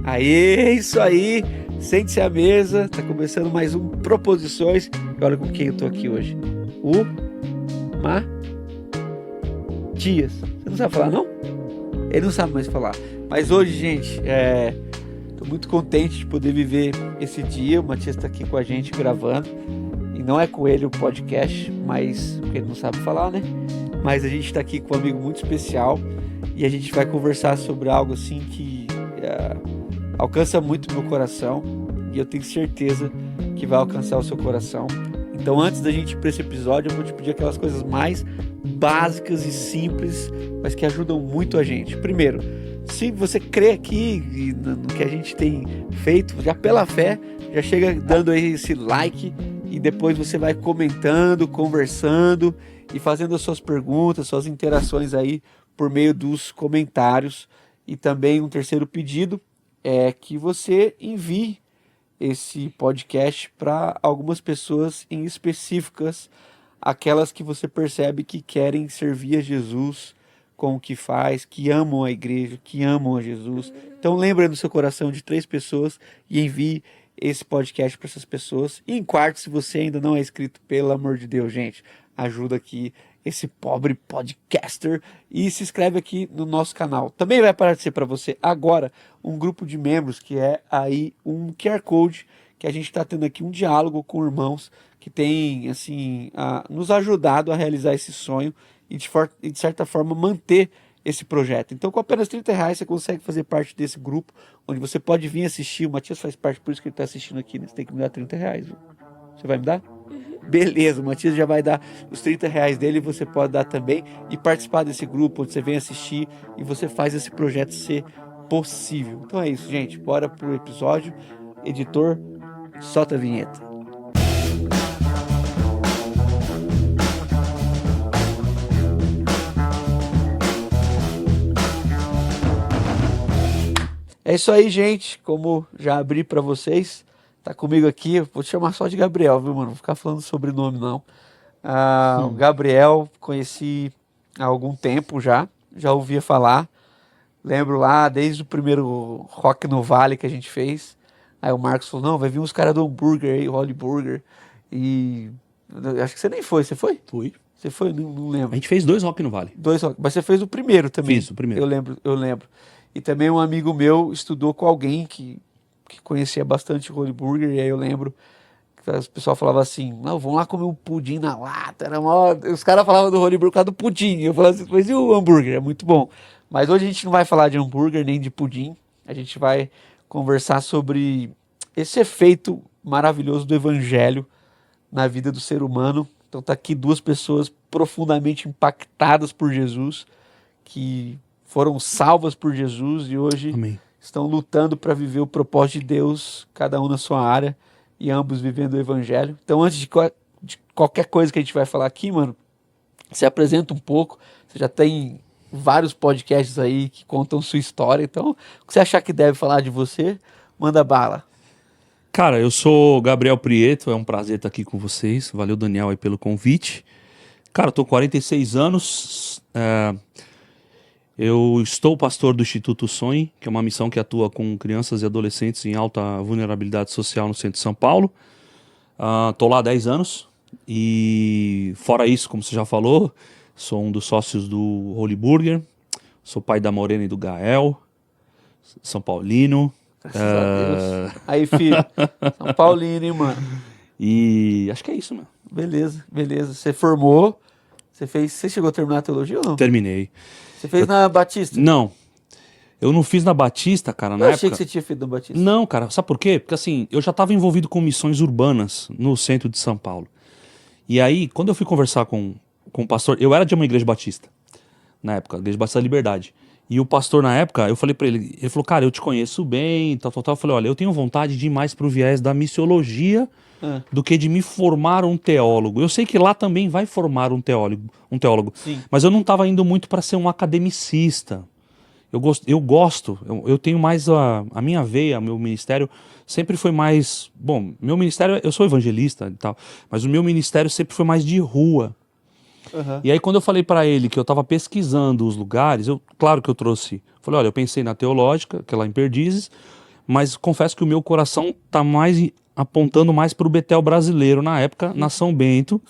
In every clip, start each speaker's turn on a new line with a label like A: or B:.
A: Aê, isso aí, sente-se à mesa, tá começando mais um Proposições. E olha com quem eu tô aqui hoje, o Matias. Você não sabe falar, não? Ele não sabe mais falar. Mas hoje, gente, tô muito contente de poder viver esse dia. O Matias tá aqui com a gente gravando. E não é com ele o podcast, mas porque ele não sabe falar, né? Mas a gente tá aqui com um amigo muito especial e a gente vai conversar sobre algo assim que alcança muito meu coração e eu tenho certeza que vai alcançar o seu coração. Então, antes da gente ir para esse episódio, eu vou te pedir aquelas coisas mais básicas e simples, mas que ajudam muito a gente. Primeiro, se você crê aqui no que a gente tem feito, já pela fé, já chega dando aí esse like e depois você vai comentando, conversando e fazendo as suas perguntas, suas interações aí por meio dos comentários. E também um terceiro pedido é que você envie esse podcast para algumas pessoas em específicas, aquelas que você percebe que querem servir a Jesus com o que faz, que amam a igreja, que amam a Jesus. Então lembra no seu coração de 3 pessoas e envie esse podcast para essas pessoas. E em quarto, se você ainda não é inscrito, pelo amor de Deus, gente, ajuda aqui esse pobre podcaster e se inscreve aqui no nosso canal. Também vai aparecer para você agora um grupo de membros, que é aí um QR Code, que a gente está tendo aqui um diálogo com irmãos que tem assim, nos ajudado a realizar esse sonho e de certa forma manter esse projeto. Então, com apenas R$30 você consegue fazer parte desse grupo, onde você pode vir assistir. O Matias faz parte, por isso que ele está assistindo aqui, né? Você tem que me dar R$30, viu? Você vai me dar? Beleza, o Matias já vai dar os R$30 dele e você pode dar também e participar desse grupo onde você vem assistir e você faz esse projeto ser possível. Então é isso, gente. Bora pro episódio. Editor, solta a vinheta. É isso aí, gente. Como já abri para vocês, tá comigo aqui, eu vou te chamar só de Gabriel, viu, mano? Não vou ficar falando sobrenome, não. O Gabriel, conheci há algum tempo já ouvia falar. Lembro lá, desde o primeiro Rock no Vale que a gente fez. Aí o Marcos falou, não, vai vir uns caras do hambúrguer aí, Holy Burger. E acho que você nem foi, você foi?
B: Fui.
A: Você foi? Não lembro.
B: A gente fez 2 Rock no Vale.
A: 2 Rock, mas você fez o primeiro também.
B: Fiz o primeiro.
A: Eu lembro. E também um amigo meu estudou com alguém que conhecia bastante o Holy Burger, e aí eu lembro que o pessoal falava assim, não, vamos lá comer um pudim na lata, era mó... Os caras falavam do Holy Burger por causa do pudim, eu falava assim, mas e o hambúrguer? É muito bom. Mas hoje a gente não vai falar de hambúrguer nem de pudim, a gente vai conversar sobre esse efeito maravilhoso do evangelho na vida do ser humano. Então tá aqui 2 pessoas profundamente impactadas por Jesus, que foram salvas por Jesus e hoje
B: Amém.
A: Estão lutando para viver o propósito de Deus, cada um na sua área, e ambos vivendo o evangelho. Então, antes de qualquer coisa que a gente vai falar aqui, mano, se apresenta um pouco. Você já tem vários podcasts aí que contam sua história. Então, o que você achar que deve falar de você, manda bala.
B: Cara, eu sou Gabriel Prieto, é um prazer estar aqui com vocês. Valeu, Daniel, aí pelo convite. Cara, eu tô com 46 anos. Eu estou pastor do Instituto Sonhe, que é uma missão que atua com crianças e adolescentes em alta vulnerabilidade social no centro de São Paulo. Estou lá há 10 anos e, fora isso, como você já falou, sou um dos sócios do Holy Burger, sou pai da Morena e do Gael, São Paulino.
A: Graças a Deus. Aí, filho, São Paulino, hein, mano?
B: E acho que é isso, mano.
A: Beleza. Você formou, você chegou a terminar a teologia ou não?
B: Terminei.
A: Você fez na Batista?
B: Não. Eu não fiz na Batista, cara, na
A: Eu
B: época.
A: achei que você tinha feito no Batista.
B: Não, cara, sabe por quê? Porque assim, eu já estava envolvido com missões urbanas no centro de São Paulo. E aí, quando eu fui conversar com o pastor, eu era de uma igreja batista, na época, Igreja Batista da Liberdade. E o pastor, na época, eu falei pra ele falou, cara, eu te conheço bem, tal, tal, tal. Eu falei, olha, eu tenho vontade de ir mais pro viés da missiologia do que de me formar um teólogo. Eu sei que lá também vai formar um teólogo,
A: Sim.
B: mas eu não estava indo muito para ser um academicista. Eu tenho mais a minha veia, meu ministério sempre foi mais, bom, meu ministério, eu sou evangelista e tal, mas o meu ministério sempre foi mais de rua.
A: Aham.
B: E aí quando eu falei pra ele que eu tava pesquisando os lugares, claro que eu trouxe, falei, olha, eu pensei na teológica, que é lá em Perdizes, mas confesso que o meu coração tá mais apontando mais pro Betel brasileiro na época, na São Bento,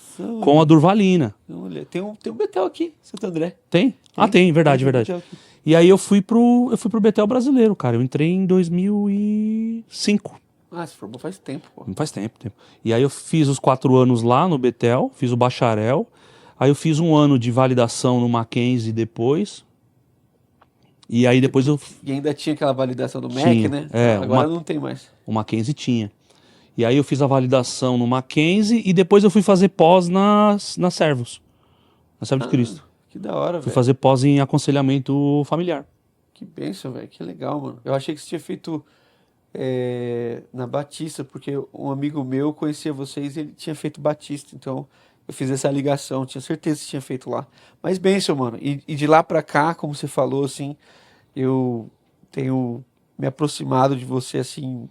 B: com a Durvalina.
A: Olha, tem um Betel aqui, Santo André.
B: Tem? Ah, tem, verdade,
A: Tem um
B: verdade.
A: Betel aqui.
B: E aí eu fui pro Betel brasileiro, cara. Eu entrei em 2005.
A: Ah, se formou faz tempo, pô.
B: Faz tempo. E aí eu fiz os 4 anos lá no Betel, fiz o bacharel. Aí eu fiz um ano de validação no Mackenzie depois. E aí depois
A: E ainda tinha aquela validação do
B: Tinha,
A: MEC, né?
B: é,
A: Agora não tem mais.
B: o Mackenzie tinha. E aí eu fiz a validação no Mackenzie e depois eu fui fazer pós na Servos. Na Servo de Cristo.
A: Que da hora,
B: Fui
A: velho.
B: fazer pós em aconselhamento familiar.
A: Que bênção, velho. Que legal, mano. Eu achei que você tinha feito na Batista, porque um amigo meu conhecia vocês e ele tinha feito Batista. Então eu fiz essa ligação. Tinha certeza que você tinha feito lá. Mas bênção, mano. E de lá pra cá, como você falou, assim, eu tenho me aproximado de você, assim,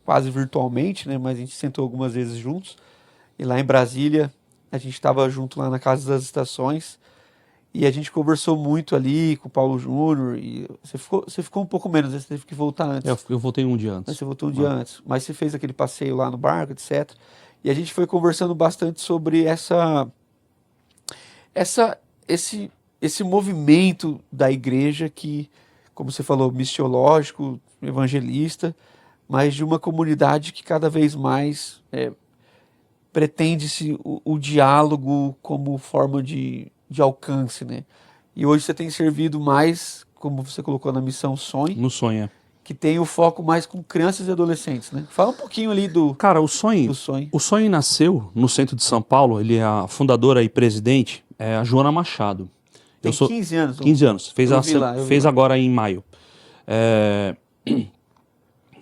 A: quase virtualmente, né? Mas a gente sentou algumas vezes juntos. E lá em Brasília, a gente estava junto lá na Casa das Estações. E a gente conversou muito ali com o Paulo Júnior. E você ficou um pouco menos, né? Você teve que voltar antes.
B: Eu voltei um dia
A: Mas
B: antes.
A: você voltou um dia antes. Mas você fez aquele passeio lá no barco, etc. E a gente foi conversando bastante sobre esse movimento da igreja que, como você falou, missiológico, evangelista, mas de uma comunidade que cada vez mais pretende-se o diálogo como forma de alcance, né? E hoje você tem servido mais, como você colocou na missão Sonho,
B: No sonho.
A: que tem o foco mais com crianças e adolescentes, né? Fala um pouquinho ali do
B: Cara, o sonho
A: Sonho.
B: O Sonho nasceu no centro de São Paulo. Ele é a fundadora e presidente, é a Joana Machado.
A: Tem
B: eu sou
A: 15 anos.
B: 15 anos. Fez,
A: Eu vi lá, eu vi
B: fez
A: lá.
B: agora em maio.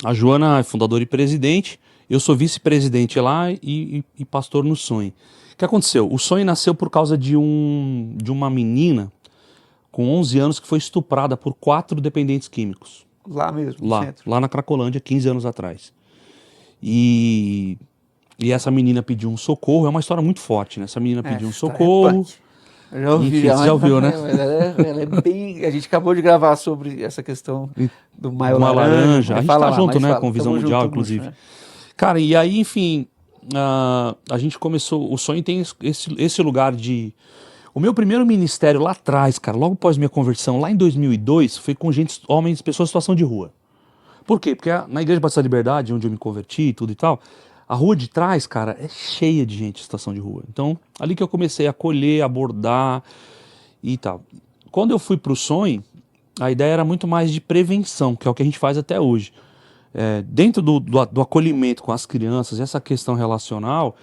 B: A Joana é fundadora e presidente. Eu sou vice-presidente lá e pastor no Sonho. O que aconteceu? O Sonho nasceu por causa de uma menina com 11 anos que foi estuprada por 4 dependentes químicos.
A: Lá mesmo, no
B: Lá,
A: centro.
B: lá na Cracolândia, 15 anos atrás. E essa menina pediu um socorro. É uma história muito forte, né? Essa menina pediu um
A: Essa história
B: socorro.
A: punk. Eu já ouvi,
B: Enfim, você já ouviu, né?
A: Mas ela é bem. A gente acabou de gravar sobre essa questão do Maio
B: Uma
A: Laranja.
B: laranja. A gente
A: Fala
B: tá
A: lá,
B: junto,
A: mas
B: né?
A: fala.
B: Com Visão
A: Tamo
B: Mundial,
A: junto,
B: inclusive.
A: né?
B: Cara, e aí, enfim, a gente começou. O Sonho tem esse lugar de. O meu primeiro ministério lá atrás, cara, logo após minha conversão, lá em 2002, foi com homens, pessoas em situação de rua. Por quê? Porque na Igreja Batista da Liberdade, onde eu me converti e tudo e tal, a rua de trás, cara, é cheia de gente em situação de rua. Então, ali que eu comecei a acolher, abordar e tal. Quando eu fui pro Sonho, a ideia era muito mais de prevenção, que é o que a gente faz até hoje. Dentro do acolhimento com as crianças, essa questão relacional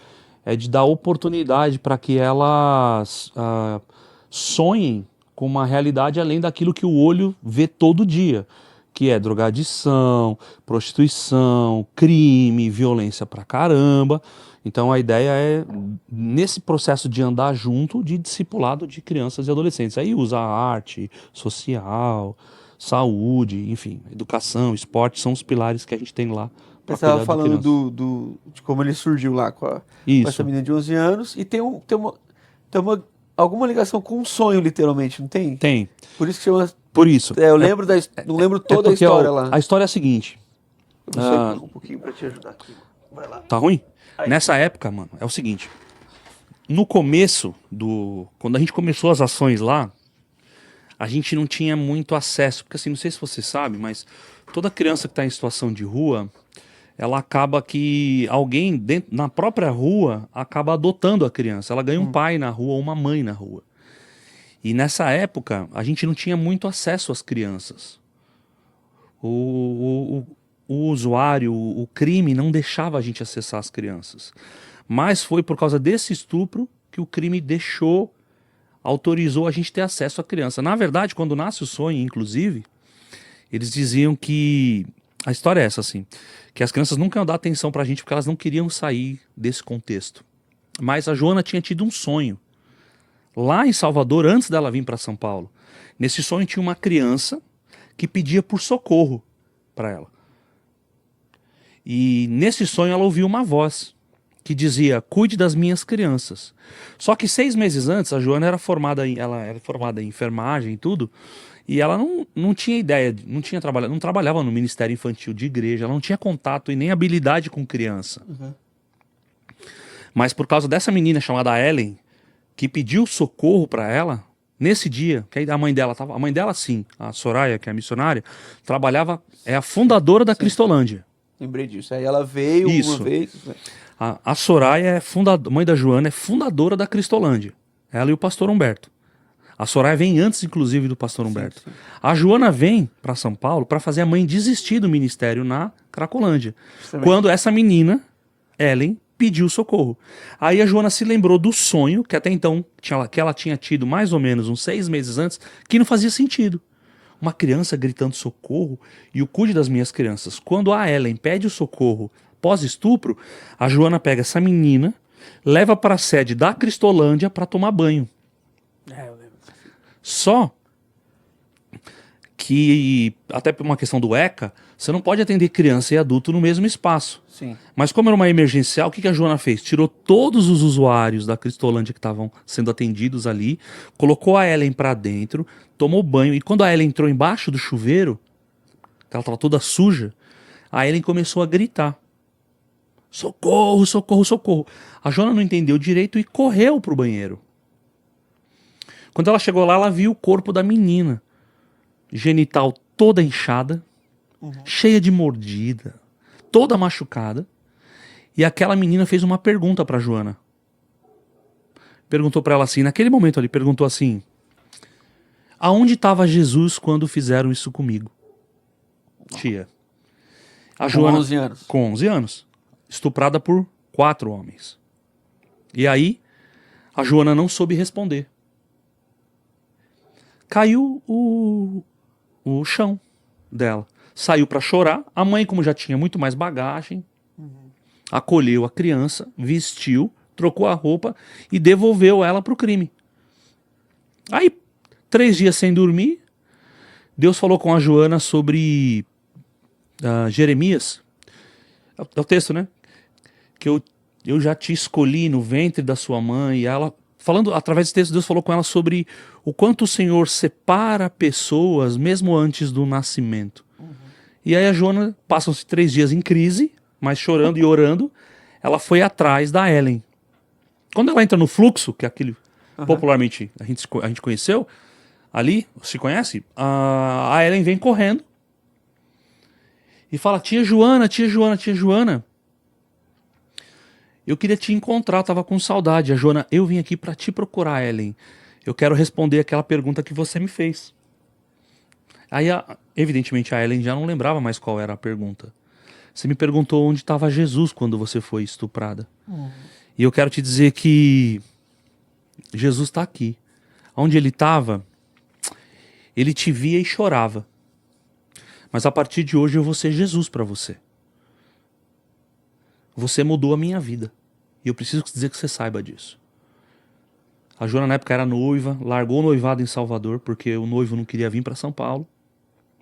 B: é de dar oportunidade para que elas sonhem com uma realidade além daquilo que o olho vê todo dia, que é drogadição, prostituição, crime, violência pra caramba. Então a ideia é, nesse processo de andar junto, de discipulado de crianças e adolescentes. Aí usa arte, social, saúde, enfim, educação, esporte, são os pilares que a gente tem lá.
A: Você estava falando de como ele surgiu lá com essa
B: Isso.
A: menina de 11 anos. E tem alguma ligação com um sonho, literalmente, não tem?
B: Tem.
A: Por isso que chama.
B: Por isso.
A: Eu lembro não lembro toda a
B: porque,
A: história lá.
B: A história é a seguinte.
A: Eu não sei um pouquinho pra te ajudar aqui. Vai lá.
B: Tá ruim? Nessa época, mano, é o seguinte. No começo quando a gente começou as ações lá, a gente não tinha muito acesso. Porque assim, não sei se você sabe, mas toda criança que tá em situação de rua, ela acaba que alguém na própria rua acaba adotando a criança. Ela ganha um pai na rua ou uma mãe na rua. E nessa época, a gente não tinha muito acesso às crianças. O usuário, o crime não deixava a gente acessar as crianças. Mas foi por causa desse estupro que o crime autorizou a gente ter acesso à criança. Na verdade, quando nasce o sonho, inclusive, eles diziam que... A história é essa, assim, que as crianças nunca iam dar atenção pra gente porque elas não queriam sair desse contexto. Mas a Joana tinha tido um sonho lá em Salvador, antes dela vir para São Paulo. Nesse sonho tinha uma criança que pedia por socorro para ela. E nesse sonho ela ouviu uma voz que dizia: cuide das minhas crianças. Só que 6 meses antes, a Joana era formada em enfermagem e tudo, e ela não tinha ideia, não trabalhava no Ministério Infantil de igreja, ela não tinha contato e nem habilidade com criança.
A: Uhum.
B: Mas por causa dessa menina chamada Ellen, que pediu socorro para ela, nesse dia, que a mãe dela sim, a Soraya, que é a missionária, é a fundadora da Cristolândia.
A: Lembrei disso. Aí ela veio uma vez.
B: A Soraya mãe da Joana, é fundadora da Cristolândia. Ela e o pastor Humberto. A Soraya vem antes, inclusive, do pastor Humberto. Sim. A Joana vem para São Paulo para fazer a mãe desistir do ministério na Cracolândia. Quando essa menina, Ellen, pediu socorro. Aí a Joana se lembrou do sonho, que até então que ela tinha tido mais ou menos uns 6 meses antes, que não fazia sentido. Uma criança gritando socorro e o cuide das minhas crianças. Quando a Ellen pede o socorro pós-estupro, a Joana pega essa menina, leva para a sede da Cristolândia para tomar banho.
A: Eu lembro.
B: Só que, até por uma questão do ECA, você não pode atender criança e adulto no mesmo espaço.
A: Sim.
B: Mas como era uma emergencial, o que a Joana fez? Tirou todos os usuários da Cristolândia que estavam sendo atendidos ali, colocou a Ellen pra dentro, tomou banho, e quando a Ellen entrou embaixo do chuveiro, que ela estava toda suja, a Ellen começou a gritar: socorro, socorro, socorro. A Joana não entendeu direito e correu pro banheiro. Quando ela chegou lá, ela viu o corpo da menina, genital toda inchada, cheia de mordida, toda machucada. E aquela menina fez uma pergunta pra Joana. Perguntou pra ela assim, naquele momento ali, perguntou assim: aonde estava Jesus quando fizeram isso comigo? Tia. A Joana,
A: 11 anos.
B: Com 11 anos. Estuprada por 4 homens. E aí, a Joana não soube responder. Caiu o chão dela. Saiu pra chorar. A mãe, como já tinha muito mais bagagem, acolheu a criança, vestiu, trocou a roupa e devolveu ela pro crime. Aí, 3 dias sem dormir, Deus falou com a Joana sobre Jeremias. É o texto, né? Que eu já te escolhi no ventre da sua mãe. E ela, falando através desse texto, Deus falou com ela sobre o quanto o Senhor separa pessoas mesmo antes do nascimento. E aí a Joana, passam-se 3 dias em crise, mas chorando e orando, ela foi atrás da Ellen. Quando ela entra no fluxo, que é aquele popularmente a gente conheceu, ali, se conhece, a Ellen vem correndo e fala: tia Joana, tia Joana, tia Joana, eu queria te encontrar, eu tava com saudade. A Joana: eu vim aqui para te procurar, Ellen. Eu quero responder aquela pergunta que você me fez. Aí, evidentemente, a Ellen já não lembrava mais qual era a pergunta. Você me perguntou onde estava Jesus quando você foi estuprada. E eu quero te dizer que Jesus está aqui. Onde ele estava, ele te via e chorava. Mas a partir de hoje eu vou ser Jesus para você. Você mudou a minha vida. E eu preciso dizer que você saiba disso. A Joana na época era noiva, largou o noivado em Salvador, porque o noivo não queria vir para São Paulo.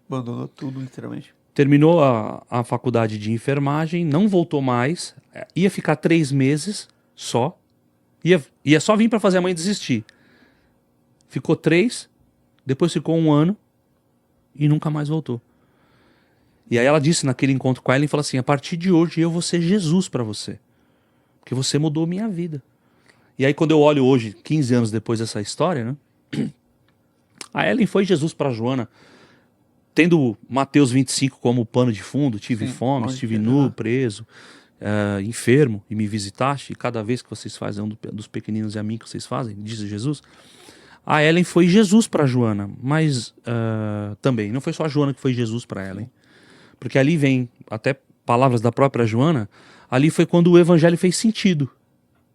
A: Abandonou tudo, literalmente.
B: Terminou a faculdade de enfermagem, não voltou mais, ia ficar 3 meses só, ia só vir para fazer a mãe desistir. Ficou 3, depois ficou 1 ano e nunca mais voltou. E aí ela disse naquele encontro com ela, e falou assim: a partir de hoje eu vou ser Jesus para você, porque você mudou minha vida. E aí quando eu olho hoje, 15 anos depois dessa história, né, a Ellen foi Jesus para Joana, tendo Mateus 25 como pano de fundo. Tive fome, estive nu, preso, enfermo, e me visitaste, e cada vez que vocês fazem um dos pequeninos e a mim que vocês fazem, diz Jesus. A Ellen foi Jesus para Joana, mas também não foi só a Joana que foi Jesus para Ellen. porque ali vem até palavras da própria Joana, ali foi quando o evangelho fez sentido.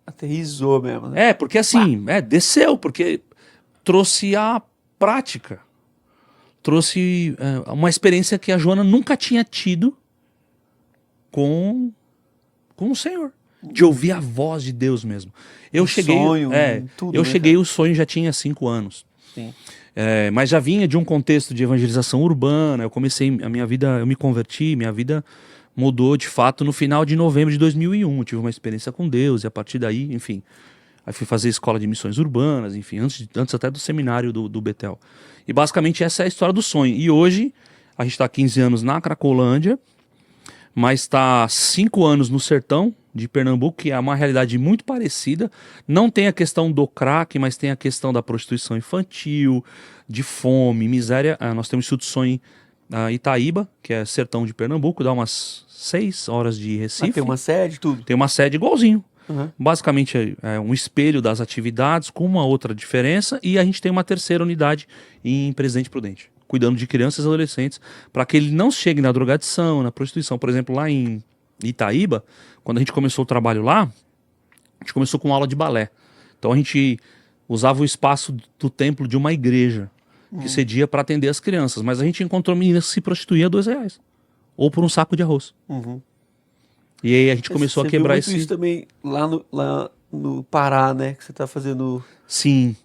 A: Aterrizou mesmo, né?
B: Porque assim, desceu, porque trouxe a prática. Trouxe uma experiência que a Joana nunca tinha tido com o Senhor. De ouvir a voz de Deus mesmo. Eu cheguei.
A: Sonho, tudo,
B: eu
A: né,
B: cheguei,
A: cara?
B: o sonho já tinha 5 anos.
A: Sim.
B: Mas já vinha de um contexto de evangelização urbana. Eu comecei a minha vida, eu me converti, minha vida mudou de fato no final de novembro de 2001. Eu tive uma experiência com Deus e a partir daí, enfim. Aí fui fazer escola de missões urbanas, enfim, antes até do seminário do Betel. E basicamente essa é a história do sonho. E hoje a gente está há 15 anos na Cracolândia, mas está 5 anos no sertão de Pernambuco, que é uma realidade muito parecida. Não tem a questão do crack, mas tem a questão da prostituição infantil, de fome, miséria. Nós temos Instituto Sonho Itaíba, que é sertão de Pernambuco, dá umas 6 horas de Recife.
A: Mas tem uma sede, tudo.
B: Tem uma sede igualzinho.
A: Uhum.
B: Basicamente é um espelho das atividades com uma outra diferença, e a gente tem uma terceira unidade em Presidente Prudente, cuidando de crianças e adolescentes, para que ele não chegue na drogadição, na prostituição. Por exemplo, lá em Itaíba, quando a gente começou o trabalho lá, a gente começou com aula de balé. Então a gente usava o espaço do templo de uma igreja, que cedia para atender as crianças, mas a gente encontrou meninas que se prostituíam a R$2, ou por um saco de arroz.
A: Uhum.
B: E aí a gente começou a quebrar
A: esse... isso também lá no Pará, né? Que você tá fazendo...
B: Sim.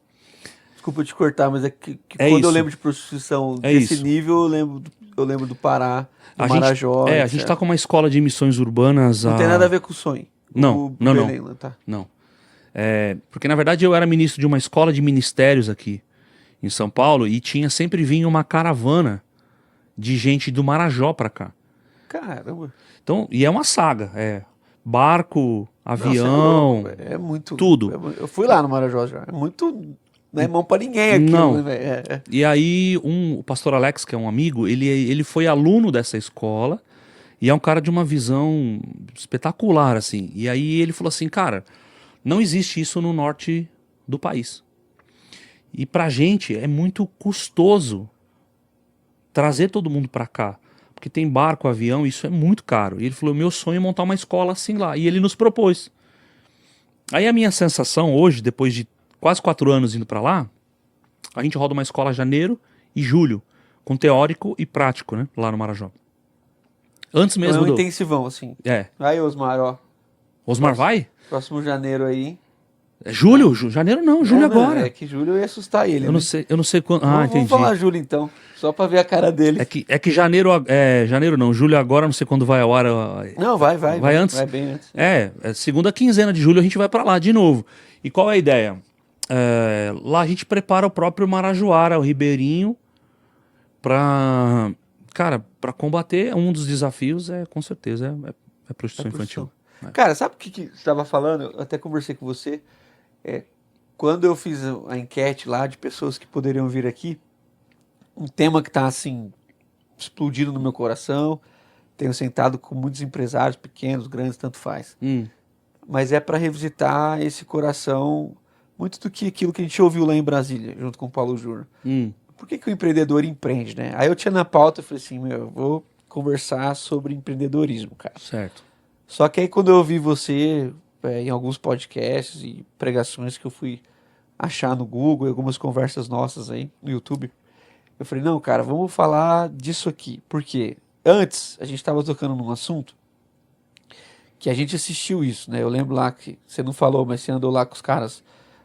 A: Desculpa te cortar, mas quando eu lembro de prostituição desse nível, eu lembro do Pará, do Marajó.
B: A gente tá com uma escola de missões urbanas...
A: Não tem nada a ver com o sonho.
B: Não.
A: Tá?
B: Não. Porque na verdade eu era ministro de uma escola de ministérios aqui em São Paulo e sempre vinha uma caravana de gente do Marajó pra cá.
A: Caramba.
B: Então, e é uma saga, barco, avião,
A: Nossa, é muito...
B: tudo.
A: Eu fui lá no Marajó já, é muito... Não é mão pra ninguém aqui.
B: Não.
A: Né?
B: E aí o pastor Alex, que é um amigo, ele foi aluno dessa escola e é um cara de uma visão espetacular, assim. E aí ele falou assim, cara, não existe isso no norte do país. E pra gente é muito custoso trazer todo mundo pra cá. Porque tem barco, avião, isso é muito caro. E ele falou, meu sonho é montar uma escola assim lá. E ele nos propôs. Aí a minha sensação hoje, depois de quase 4 anos indo pra lá, a gente roda uma escola janeiro e julho, com teórico e prático, né? Lá no Marajó. Antes mesmo
A: é um intensivão, assim. Vai, Osmar, ó.
B: Osmar vai?
A: Próximo janeiro aí.
B: É julho? Janeiro não, julho agora.
A: É que julho eu ia assustar ele.
B: Eu não sei quando.
A: Vamos
B: Entendi.
A: falar julho então, só pra ver a cara dele.
B: É que janeiro. Janeiro não, julho agora, não sei quando vai ao ar.
A: Não, vai.
B: Vai antes?
A: Vai bem antes.
B: Segunda quinzena de julho a gente vai pra lá de novo. E qual é a ideia? Lá a gente prepara o próprio Marajoara, o Ribeirinho, pra combater. Um dos desafios com certeza, é prostituição infantil.
A: Cara, sabe o que você estava falando? Eu até conversei com você. Quando eu fiz a enquete lá de pessoas que poderiam vir aqui, um tema que está assim, explodindo no meu coração. Tenho sentado com muitos empresários, pequenos, grandes, tanto faz. Mas é para revisitar esse coração, muito do que aquilo que a gente ouviu lá em Brasília, junto com o Paulo Júnior. Por que o empreendedor empreende, né? Aí eu tinha na pauta, eu falei assim, eu vou conversar sobre empreendedorismo, cara.
B: Certo.
A: Só que aí quando eu ouvi você em alguns podcasts e pregações que eu fui achar no Google, algumas conversas nossas aí no YouTube, eu falei, não, cara, vamos falar disso aqui. Por quê? Antes, a gente estava tocando num assunto que a gente assistiu isso, né? Eu lembro lá que você não falou, mas você andou lá com os caras,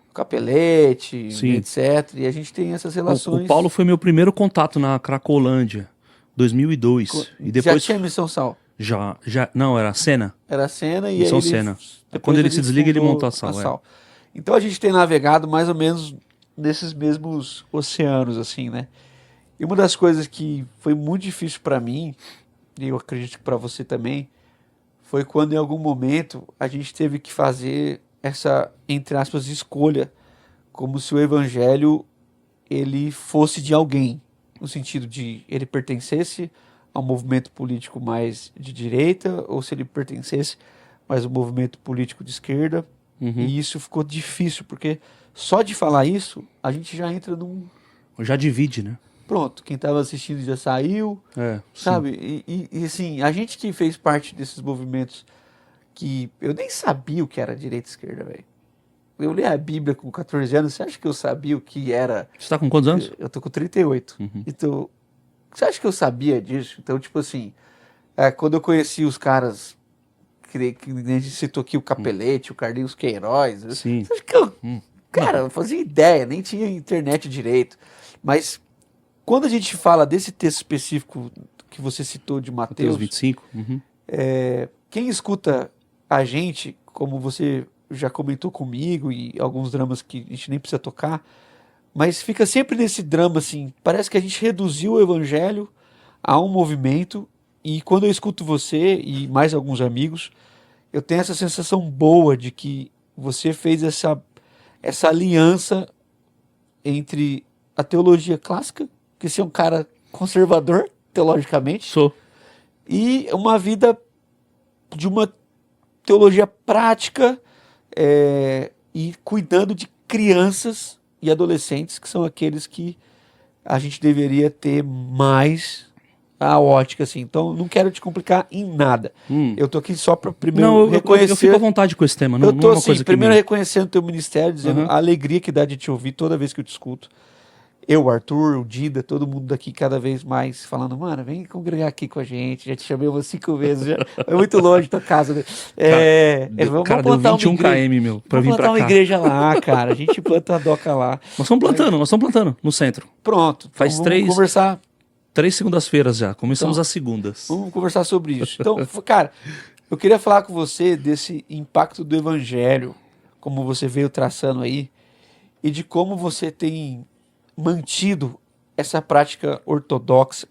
A: o Capelete,
B: Sim.
A: etc. E a gente tem essas relações...
B: O Paulo foi meu primeiro contato na Cracolândia, 2002. E depois...
A: Já tinha Missão Sal?
B: Já, não, era a Sena.
A: Era a Sena e
B: Missão
A: aí
B: Sena. Quando ele se desliga, ele monta a Sal.
A: Então a gente tem navegado mais ou menos nesses mesmos oceanos, assim, né? E uma das coisas que foi muito difícil para mim, e eu acredito que para você também, foi quando em algum momento a gente teve que fazer essa, entre aspas, escolha, como se o evangelho ele fosse de alguém, no sentido de ele pertencesse ao movimento político mais de direita, ou se ele pertencesse mais ao movimento político de esquerda. E isso ficou difícil, porque só de falar isso, a gente já entra num...
B: Já divide, né?
A: pronto, quem estava assistindo já saiu,
B: Sim.
A: sabe? E assim, a gente que fez parte desses movimentos que eu nem sabia o que era direita e esquerda, velho. Eu li a Bíblia com 14 anos, você acha que eu sabia o que era?
B: Você tá com quantos anos?
A: Eu tô com 38. Então, você acha que eu sabia disso? Então, tipo assim, quando eu conheci os caras, que a gente citou aqui o Capelete, o Carlinhos Queiroz,
B: Sim.
A: você acha que eu, cara, eu não fazia ideia, nem tinha internet direito. Mas quando a gente fala desse texto específico que você citou de
B: Mateus
A: Mateus,
B: 25.
A: quem escuta a gente, como você já comentou comigo e alguns dramas que a gente nem precisa tocar, mas fica sempre nesse drama assim, parece que a gente reduziu o evangelho a um movimento e quando eu escuto você e mais alguns amigos, eu tenho essa sensação boa de que você fez essa aliança entre a teologia clássica, que você é um cara conservador teologicamente,
B: Sou.
A: e uma vida de uma teologia prática e cuidando de crianças e adolescentes, que são aqueles que a gente deveria ter mais a ótica, assim. Então, não quero te complicar em nada. Eu tô aqui só para primeiro
B: Não,
A: reconhecer...
B: eu fico à vontade com esse tema. Não,
A: eu tô
B: não é uma
A: assim,
B: coisa que
A: primeiro
B: me...
A: reconhecendo o teu ministério, dizendo a alegria que dá de te ouvir toda vez que eu te escuto. Eu, o Arthur, o Dida, todo mundo daqui cada vez mais falando, mano, vem congregar aqui com a gente, já te chamei umas 5 vezes, já é muito longe da tua casa, né? Vamos
B: Cara, deu
A: plantar
B: 21
A: uma igreja,
B: km, meu, pra
A: vamos
B: vir
A: plantar
B: pra
A: uma
B: cá.
A: igreja lá, cara, a gente planta a doca lá.
B: Nós estamos plantando no centro.
A: Pronto, então
B: Faz
A: vamos conversar,
B: 3 segundas-feiras já. Começamos
A: Então,
B: as segundas.
A: vamos conversar sobre isso. Então, cara, eu queria falar com você desse impacto do evangelho, como você veio traçando aí, e de como você tem mantido essa prática ortodoxa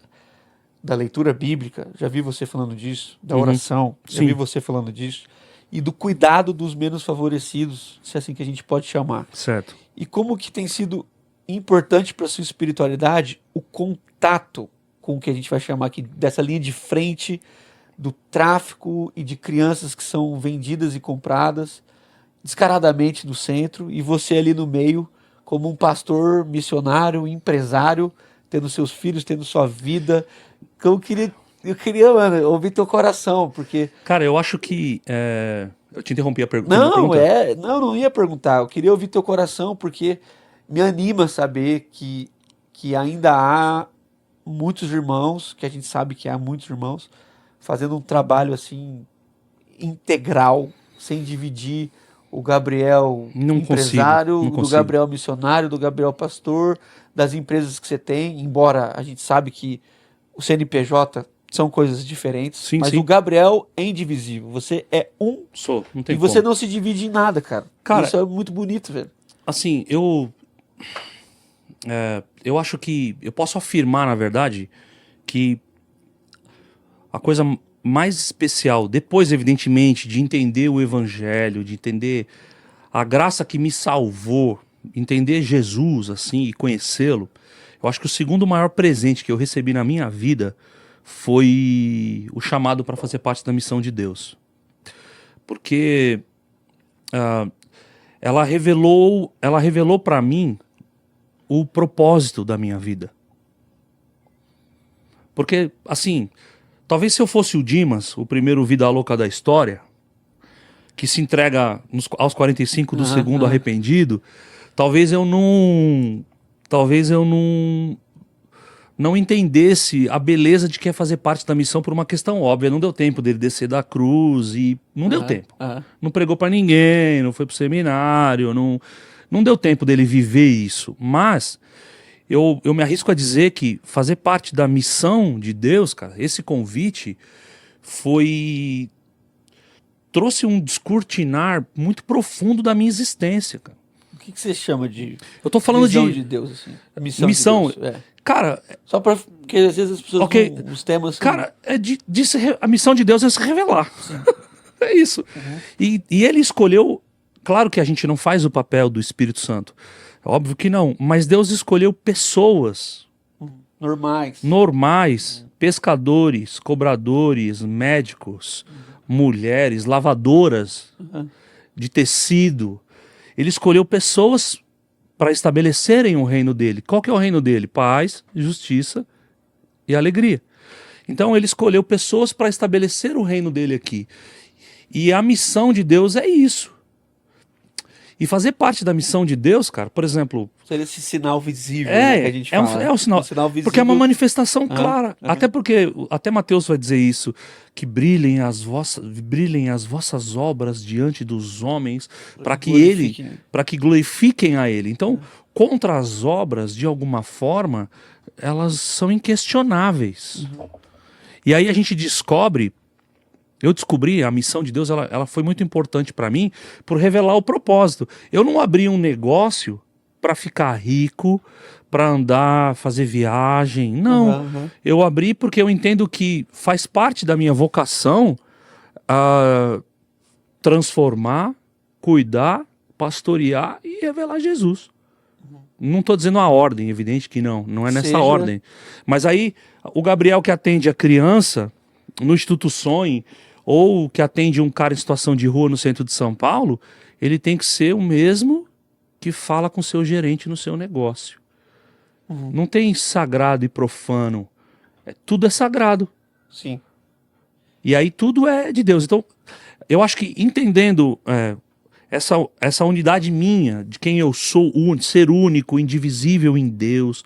A: da leitura bíblica, já vi você falando disso, da oração, já
B: Sim.
A: vi você falando disso, e do cuidado dos menos favorecidos, se é assim que a gente pode chamar.
B: Certo.
A: E como que tem sido importante para sua espiritualidade o contato com o que a gente vai chamar aqui dessa linha de frente do tráfico e de crianças que são vendidas e compradas descaradamente no centro, e você ali no meio como um pastor, missionário, empresário, tendo seus filhos, tendo sua vida. Então eu queria, mano, ouvir teu coração, porque...
B: Cara, eu acho que... Eu te interrompi a pergunta.
A: Não ia perguntar. Eu queria ouvir teu coração, porque me anima saber que ainda há muitos irmãos, que a gente sabe que há muitos irmãos, fazendo um trabalho assim, integral, sem dividir o Gabriel
B: Não
A: empresário,
B: consigo.
A: do Gabriel missionário, do Gabriel pastor, das empresas que você tem, embora a gente sabe que o CNPJ são coisas diferentes,
B: Sim,
A: mas
B: sim.
A: o Gabriel é indivisível. Você é um
B: Sou, não tem
A: e você
B: como.
A: não se divide em nada, cara.
B: Cara,
A: isso é muito bonito, velho.
B: Assim, eu acho que eu posso afirmar, na verdade, que a coisa mais especial, depois, evidentemente, de entender o evangelho, de entender a graça que me salvou, entender Jesus, assim, e conhecê-lo, eu acho que o segundo maior presente que eu recebi na minha vida foi o chamado para fazer parte da missão de Deus. Porque ela revelou para mim o propósito da minha vida. Porque, assim, talvez se eu fosse o Dimas, o primeiro vida louca da história, que se entrega aos 45 do segundo arrependido, talvez eu não entendesse a beleza de que é fazer parte da missão por uma questão óbvia. Não deu tempo dele descer da cruz e não deu tempo. Não pregou pra ninguém, não foi pro seminário, não deu tempo dele viver isso. Mas eu me arrisco a dizer que fazer parte da missão de Deus, cara, esse convite trouxe um descortinar muito profundo da minha existência, cara.
A: O que você chama de
B: eu tô falando
A: visão
B: de
A: Deus, assim?
B: Missão.
A: De Deus,
B: Cara,
A: só para porque às vezes as pessoas os temas
B: cara, a missão de Deus é se revelar. É isso. E ele escolheu, claro que a gente não faz o papel do Espírito Santo, é óbvio que não, mas Deus escolheu pessoas normais, pescadores, cobradores, médicos, mulheres, lavadoras de tecido. Ele escolheu pessoas para estabelecerem o reino dele. Qual que é o reino dele? Paz, justiça e alegria. Então ele escolheu pessoas para estabelecer o reino dele aqui. E a missão de Deus é isso. E fazer parte da missão de Deus, cara, por exemplo...
A: Seria esse sinal visível, né, que a gente fala.
B: É um sinal,
A: visível.
B: Porque é uma manifestação clara. Até Mateus vai dizer isso, que brilhem as vossas obras diante dos homens, para que glorifiquem a ele. Então, contra as obras, de alguma forma, elas são inquestionáveis. E aí a gente descobre... Eu descobri, a missão de Deus, ela foi muito importante para mim por revelar o propósito. Eu não abri um negócio para ficar rico, para andar, fazer viagem. Não, eu abri porque eu entendo que faz parte da minha vocação transformar, cuidar, pastorear e revelar Jesus. Não estou dizendo a ordem, evidente que não é nessa ordem. Mas aí, o Gabriel que atende a criança no Instituto Sonhe, ou que atende um cara em situação de rua no centro de São Paulo, ele tem que ser o mesmo que fala com o seu gerente no seu negócio. Não tem sagrado e profano. Tudo é sagrado.
A: Sim.
B: E aí tudo é de Deus. Então, eu acho que entendendo essa unidade minha, de quem eu sou, ser único, indivisível em Deus,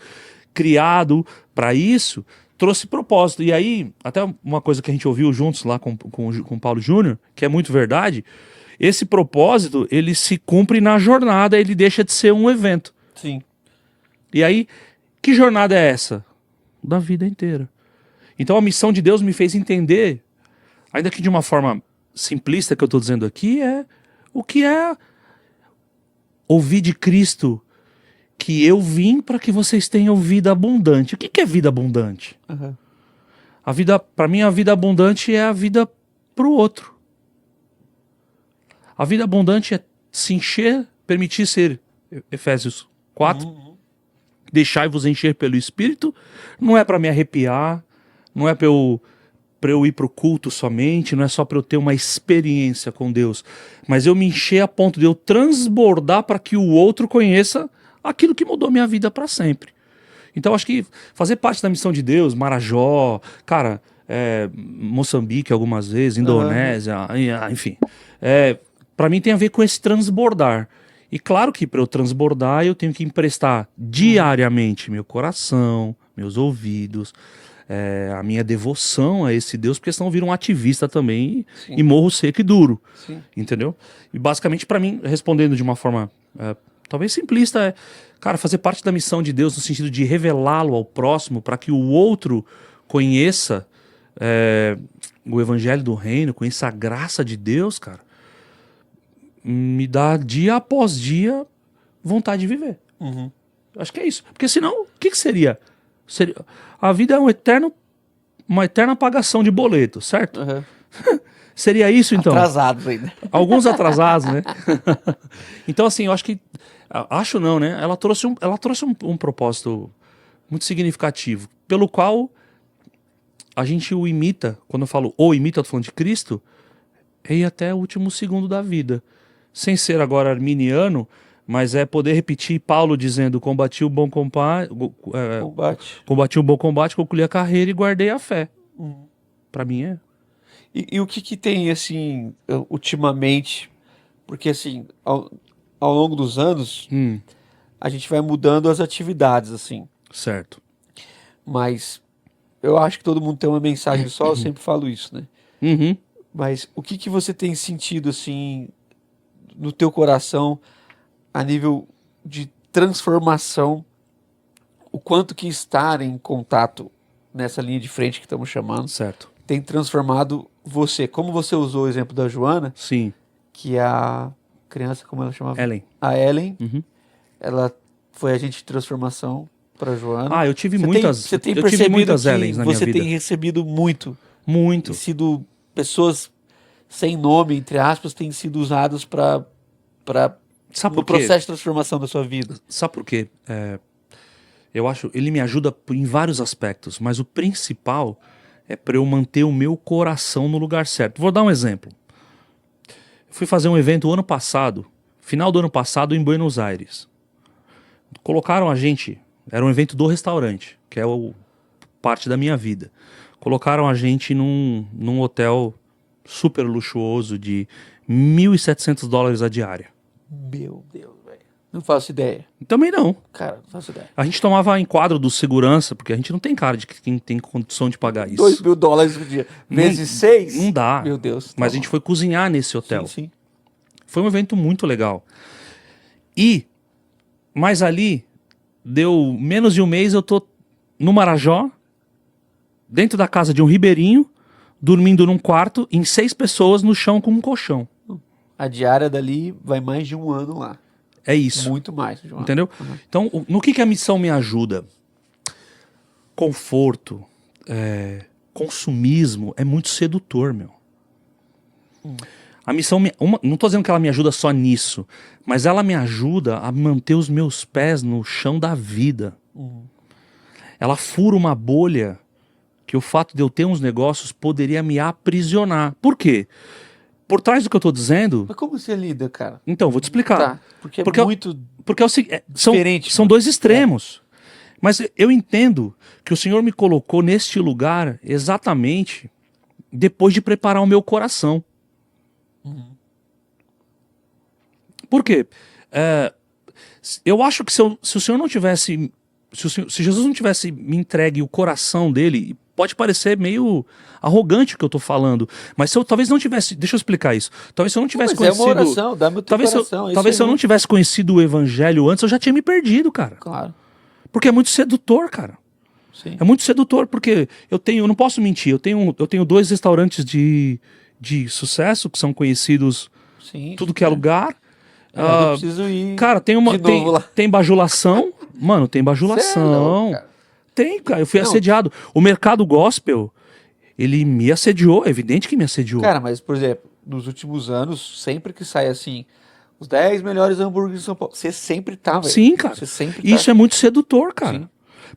B: criado para isso... trouxe propósito. E aí, até uma coisa que a gente ouviu juntos lá com o Paulo Júnior, que é muito verdade, esse propósito, ele se cumpre na jornada, ele deixa de ser um evento.
A: Sim.
B: E aí, que jornada é essa? Da vida inteira. Então a missão de Deus me fez entender, ainda que de uma forma simplista que eu estou dizendo aqui, o que é ouvir de Cristo que eu vim para que vocês tenham vida abundante. O que é vida abundante? A vida, para mim, a vida abundante é a vida para o outro. A vida abundante é se encher, permitir ser, Efésios 4, deixai-vos encher pelo Espírito, não é para me arrepiar, não é para eu ir para o culto somente, não é só para eu ter uma experiência com Deus, mas eu me encher a ponto de eu transbordar para que o outro conheça aquilo que mudou minha vida para sempre. Então acho que fazer parte da missão de Deus, Marajó, cara, Moçambique algumas vezes, Indonésia, enfim, para mim tem a ver com esse transbordar. E claro que para eu transbordar eu tenho que emprestar diariamente meu coração, meus ouvidos, a minha devoção a esse Deus, porque senão eu viro um ativista também e morro seco e duro. Sim. Entendeu? E basicamente para mim, respondendo de uma forma... talvez simplista, cara, fazer parte da missão de Deus no sentido de revelá-lo ao próximo para que o outro conheça o evangelho do reino, conheça a graça de Deus, cara, me dá dia após dia vontade de viver. Acho que é isso. Porque senão, o que seria? A vida é uma eterna pagação de boleto, certo? Seria isso, então?
A: Atrasados ainda.
B: Alguns atrasados, né? Então, assim, eu acho que... Acho não, né? Ela trouxe um propósito muito significativo, pelo qual a gente o imita. Quando eu falo imita, eu tô falando de Cristo, é ir até o último segundo da vida. Sem ser agora arminiano, mas é poder repetir Paulo dizendo: combati o bom combate, concluí a carreira e guardei a fé. Para mim é...
A: E o que tem, assim, ultimamente, porque, assim, ao longo dos anos, a gente vai mudando as atividades, assim.
B: Certo.
A: Mas eu acho que todo mundo tem uma mensagem só, eu sempre falo isso, né? Mas o que você tem sentido, assim, no teu coração, a nível de transformação, o quanto que estar em contato nessa linha de frente que estamos chamando,
B: certo,
A: tem transformado você? Como você usou o exemplo da Joana,
B: sim,
A: que é a criança, como ela chamava?
B: Ellen.
A: A Ellen, ela foi agente de transformação para Joana.
B: Eu tive muitas Ellens na minha vida.
A: Você tem recebido muito.
B: Muito.
A: Tem sido pessoas sem nome, entre aspas, têm sido usadas para no processo de transformação da sua vida.
B: Sabe por quê? Eu acho, ele me ajuda em vários aspectos, mas o principal é para eu manter o meu coração no lugar certo. Vou dar um exemplo. Eu fui fazer um evento final do ano passado em Buenos Aires. colocaram a gente, era um evento do restaurante, que é parte da minha vida. Colocaram a gente num hotel super luxuoso de $1.700 a diária.
A: Meu Deus, velho. Não faço ideia.
B: Também não.
A: Cara, não faço ideia.
B: A gente tomava enquadro do segurança, porque a gente não tem cara de quem tem condição de pagar isso.
A: $2.000 por dia. Vezes 6?
B: Não dá.
A: Meu Deus.
B: Mas a gente foi cozinhar nesse hotel.
A: Sim, sim.
B: Foi um evento muito legal. Mas ali, deu menos de um mês, eu tô no Marajó, dentro da casa de um ribeirinho, dormindo num quarto, em 6 pessoas no chão com um colchão.
A: A diária dali vai mais de um ano lá.
B: É isso.
A: Muito mais de um ano.
B: Entendeu?
A: Uhum.
B: Então, no que a missão me ajuda? Conforto, consumismo é muito sedutor, meu. A missão, não tô dizendo que ela me ajuda só nisso, mas ela me ajuda a manter os meus pés no chão da vida. Ela fura uma bolha que o fato de eu ter uns negócios poderia me aprisionar. Por quê? Por trás do que eu tô dizendo...
A: Mas como você lida, cara?
B: Então, vou te explicar.
A: Tá, porque é muito
B: diferente. São dois extremos. Mas eu entendo que o Senhor me colocou neste lugar exatamente depois de preparar o meu coração. Por quê? Eu acho que se o Senhor não tivesse... Se Jesus não tivesse me entregue o coração dele... Pode parecer meio arrogante o que eu tô falando, mas se eu talvez não tivesse... Deixa eu explicar isso. Talvez se eu não tivesse conhecido...
A: É uma oração, dá-me o teu coração.
B: Talvez se eu não tivesse conhecido o evangelho antes, eu já tinha me perdido, cara.
A: Claro.
B: Porque é muito sedutor, cara.
A: Sim.
B: É muito sedutor, porque eu não posso mentir, eu tenho 2 restaurantes de sucesso, que são conhecidos tudo que é lugar.
A: Eu preciso ir.
B: Cara, tem bajulação. Mano, tem bajulação. Tem, cara, eu fui assediado. O mercado gospel, ele me assediou, é evidente que me assediou.
A: Cara, mas, por exemplo, nos últimos anos, sempre que sai assim, os 10 melhores hambúrgueres de São Paulo, você sempre tá, velho.
B: Sim, cara.
A: Você sempre tá.
B: Isso é muito sedutor, cara.
A: Sim.